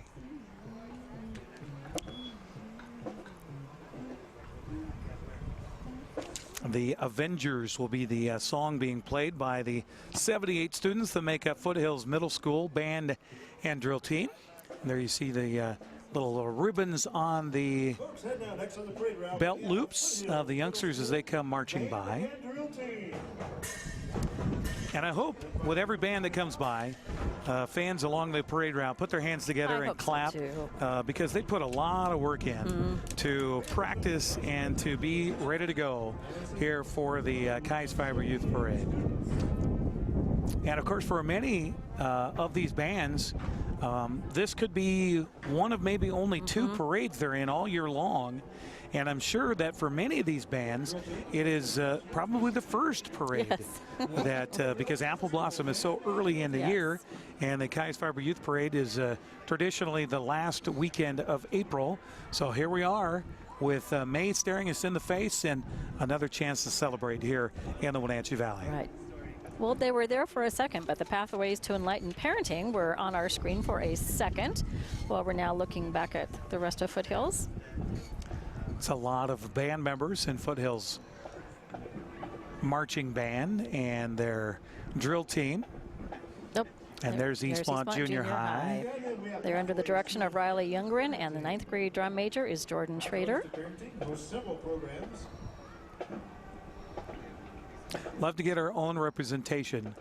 The Avengers will be the song being played by the 78 students that make up Foothills Middle School band and drill team. And there you see the little ribbons on the belt loops of the youngsters as they come marching by. And I hope with every band that comes by, fans along the parade route put their hands together and clap because they put a lot of work in to practice and to be ready to go here for the Keyes Fibre Youth Parade. And of course, for many of these bands, this could be one of maybe only two parades they're in all year long. And I'm sure that for many of these bands, it is probably the first parade that because Apple Blossom is so early in the year, and the Keyes Fibre Youth Parade is traditionally the last weekend of April. So here we are with May staring us in the face and another chance to celebrate here in the Wenatchee Valley. Right. Well, they were there for a second, but the Pathways to Enlightened Parenting were on our screen for a second. Well, we're now looking back at the rest of Foothills. It's a lot of band members in Foothills marching band and their drill team. And there's Eastmont Junior High. They're under the direction of Riley Youngren, and the 9th grade drum major is Jordan Schrader. Love to get our own representation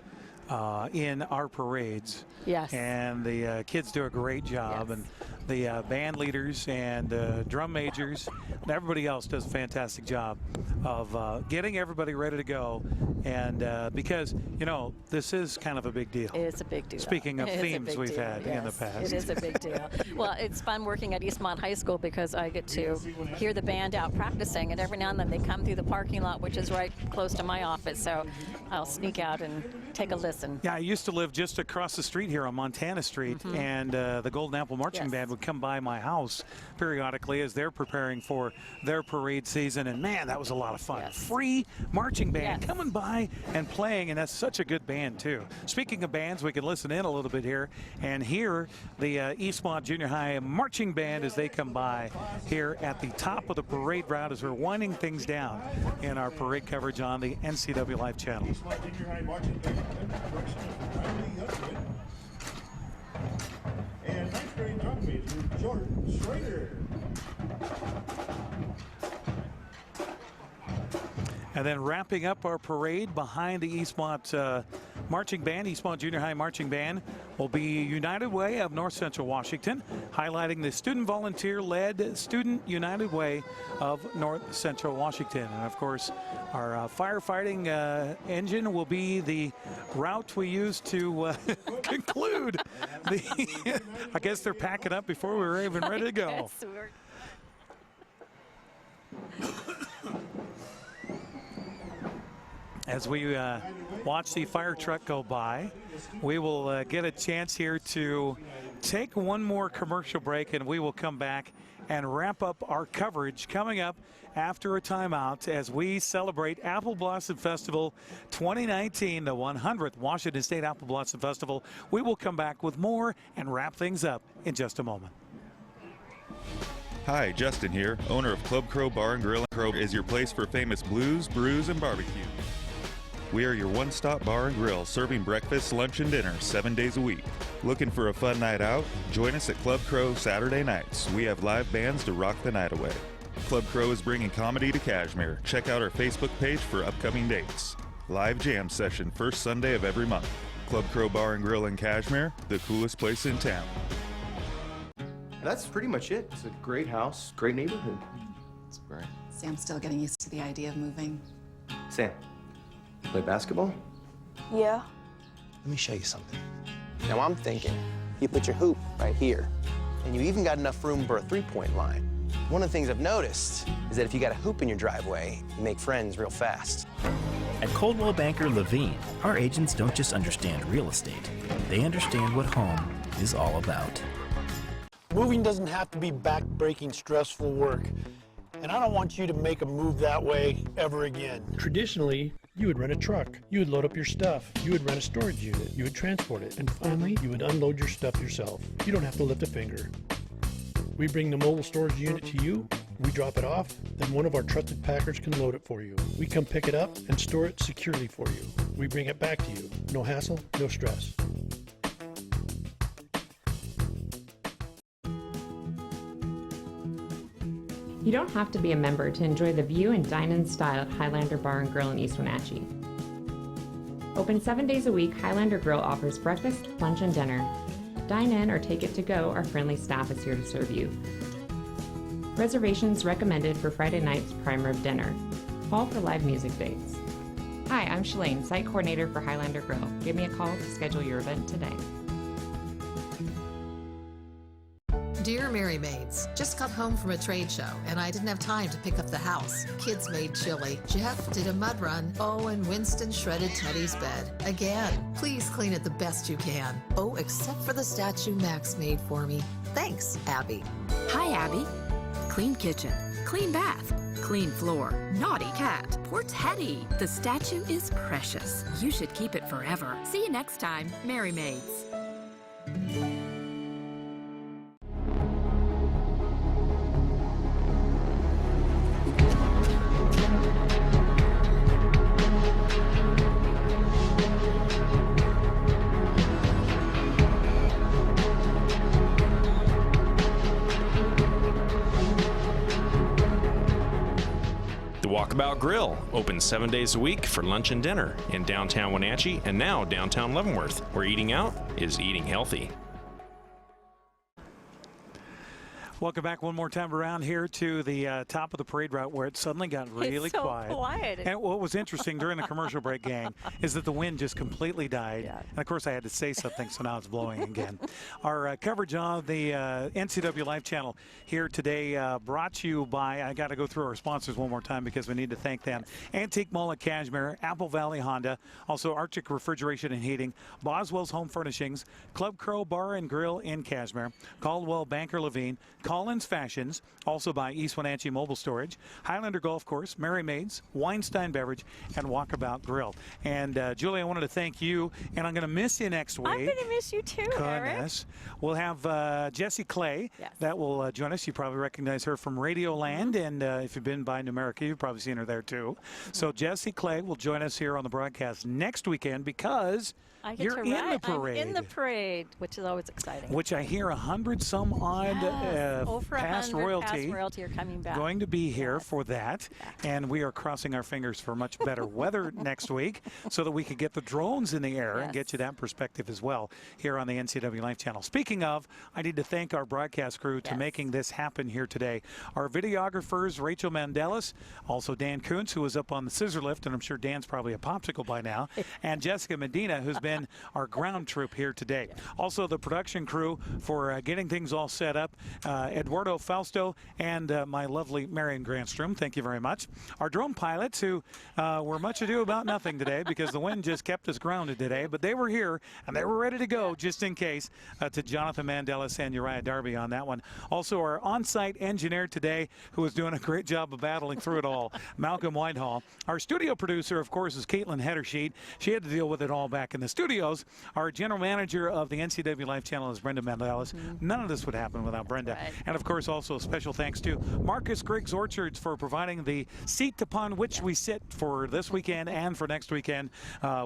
in our parades. Yes. And the kids do a great job. And the band leaders and drum majors and everybody else does a fantastic job of getting everybody ready to go. And because, you know, this is kind of a big deal. It is a big deal. Speaking of themes we've had in the past. It is a big deal. Well, it's fun working at Eastmont High School because I get to hear the band out practicing, and every now and then they come through the parking lot, which is right close to my office, so I'll sneak out and take a listen. Yeah, I used to live just across the street here on Montana Street, and the Golden Apple Marching Band would come by my house periodically as they're preparing for their parade season, and man, that was a lot of fun. Free marching band coming by and playing, and that's such a good band too. Speaking of bands, we can listen in a little bit here and hear the Eastmont Junior High marching band as they come by here at the top of the parade route as we're winding things down in our parade coverage on the NCWLIFE Channel. And 9th grade drum major Jordan Schrader. And then wrapping up our parade behind the Eastmont Marching Band, Eastmont Junior High Marching Band, will be United Way of North Central Washington, highlighting the student volunteer-led Student United Way of North Central Washington. And of course, our firefighting engine will be the route we use to conclude the, I guess they're packing up before we were even ready to go. As we watch the fire truck go by, we will get a chance here to take one more commercial break, and we will come back and wrap up our coverage coming up after a timeout as we celebrate Apple Blossom Festival 2019, the 100th Washington State Apple Blossom Festival. We will come back with more and wrap things up in just a moment. Hi, Justin here, owner of Club Crow Bar and Grill. Crow is your place for famous blues, brews, and barbecue. We are your one-stop bar and grill, serving breakfast, lunch, and dinner 7 days a week. Looking for a fun night out? Join us at Club Crow Saturday nights. We have live bands to rock the night away. Club Crow is bringing comedy to Cashmere. Check out our Facebook page for upcoming dates. Live jam session first Sunday of every month. Club Crow Bar and Grill in Cashmere, the coolest place in town. That's pretty much it. It's a great house, great neighborhood. It's great. Sam's still getting used to the idea of moving. Sam, play basketball? Yeah. Let me show you something. Now I'm thinking, you put your hoop right here, and you even got enough room for a three-point line. One of the things I've noticed is that if you got a hoop in your driveway, you make friends real fast. At Coldwell Banker Levine, our agents don't just understand real estate, they understand what home is all about. Moving doesn't have to be back-breaking, stressful work. And I don't want you to make a move that way ever again. Traditionally, you would rent a truck. You would load up your stuff. You would rent a storage unit. You would transport it. And finally, you would unload your stuff yourself. You don't have to lift a finger. We bring the mobile storage unit to you, we drop it off, then one of our trusted packers can load it for you. We come pick it up and store it securely for you. We bring it back to you. No hassle, no stress. You don't have to be a member to enjoy the view and dine-in style at Highlander Bar and Grill in East Wenatchee. Open 7 days a week, Highlander Grill offers breakfast, lunch, and dinner. Dine in or take it to go, our friendly staff is here to serve you. Reservations recommended for Friday night's prime rib dinner. Call for live music dates. Hi, I'm Shalane, site coordinator for Highlander Grill. Give me a call to schedule your event today. Dear Mary Maids, just got home from a trade show and I didn't have time to pick up the house. Kids made chili. Jeff did a mud run. Oh, and Winston shredded Teddy's bed. Again, please clean it the best you can. Oh, except for the statue Max made for me. Thanks, Abby. Hi, Abby. Clean kitchen, clean bath, clean floor, naughty cat, poor Teddy. The statue is precious. You should keep it forever. See you next time, Mary Maids. Walkabout Grill, open 7 days a week for lunch and dinner in downtown Wenatchee and now downtown Leavenworth, where eating out is eating healthy. Welcome back one more time around here to the top of the parade route where it suddenly got really it's so quiet. And what was interesting during the commercial break, gang, is that the wind just completely died. Yeah. And of course I had to say something, so now it's blowing again. Our coverage on the NCWLIFE Channel here today brought to you by, I got to go through our sponsors one more time because we need to thank them. Antique Mullet Cashmere, Apple Valley Honda, also Arctic Refrigeration and Heating, Boswell's Home Furnishings, Club Crow Bar and Grill in Cashmere, Caldwell Banker Levine, Collins Fashions, also by East Wenatchee Mobile Storage, Highlander Golf Course, Mary Maids, Weinstein Beverage, and Walkabout Grill. And Julie, I wanted to thank you, and I'm going to miss you next week. I'm going to miss you too, Eric. We'll have Jessie Clay that will join us. You probably recognize her from Radioland, and if you've been by New America, you've probably seen her there too. So Jessie Clay will join us here on the broadcast next weekend because you're in the parade. I'm in the parade, which is always exciting. Which I hear 100 some odd over past 100 royalty past royalty are coming back. Going to be here for that. And we are crossing our fingers for much better weather next week so that we can get the drones in the air and get you that perspective as well here on the NCWLIFE Channel. Speaking of, I need to thank our broadcast crew to making this happen here today. Our videographers, Rachel Mandelis, also Dan Kuntz, who was up on the scissor lift, and I'm sure Dan's probably a popsicle by now, and Jessica Medina, who's been our ground troop here today. Also the production crew for getting things all set up. Eduardo Fausto, and my lovely Marion Granstrom. Thank you very much. Our drone pilots, who were much ado about nothing today because the wind just kept us grounded today, but they were here and they were ready to go just in case, to Jonathan Mandelis and Uriah Darby on that one. Also, our on-site engineer today, who was doing a great job of battling through it all, Malcolm Whitehall. Our studio producer, of course, is Caitlin Hedersheet. She had to deal with it all back in the studios. Our general manager of the NCWLIFE Channel is Brenda Mandelis. None of this would happen without Brenda. Right. And of course, also special thanks to Marcus Griggs Orchards for providing the seat upon which we sit for this weekend and for next weekend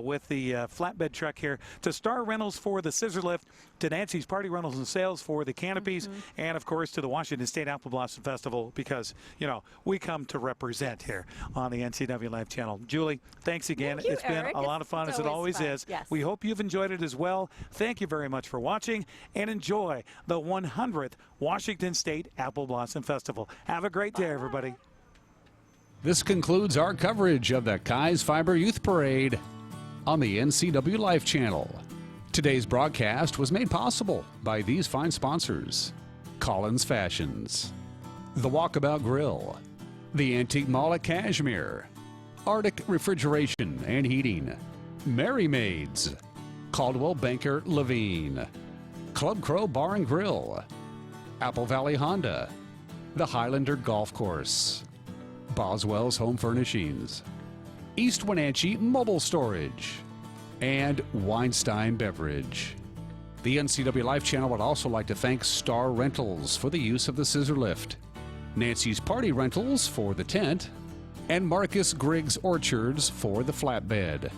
with the flatbed truck here, to Star Rentals for the scissor lift, to Nancy's Party Rentals and Sales for the canopies, and of course to the Washington State Apple Blossom Festival, because, you know, we come to represent here on the NCWLIFE Channel. Julie, thanks again. Thank you, it's been Eric. a lot of fun, as it always fun. is. Yes. We hope you've enjoyed it as well. Thank you very much for watching, and enjoy the 100th Washington State Apple Blossom Festival. Have a great day, everybody. This concludes our coverage of the Keyes Fibre Youth Parade on the NCWLIFE Channel. Today's broadcast was made possible by these fine sponsors: Collins Fashions, The Walkabout Grill, The Antique Mall at Cashmere, Arctic Refrigeration and Heating, Merry Maids, Caldwell Banker Levine, Club Crow Bar and Grill, Apple Valley Honda, the Highlander Golf Course, Boswell's Home Furnishings, East Wenatchee Mobile Storage, and Weinstein Beverage. The NCWLIFE Channel would also like to thank Star Rentals for the use of the scissor lift, Nancy's Party Rentals for the tent, and Marcus Griggs Orchards for the flatbed.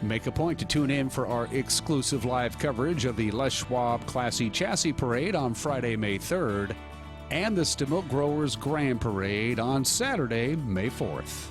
Make a point to tune in for our exclusive live coverage of the Les Schwab Classy Chassis Parade on Friday, May 3rd, and the Stimilk Growers Grand Parade on Saturday, May 4th.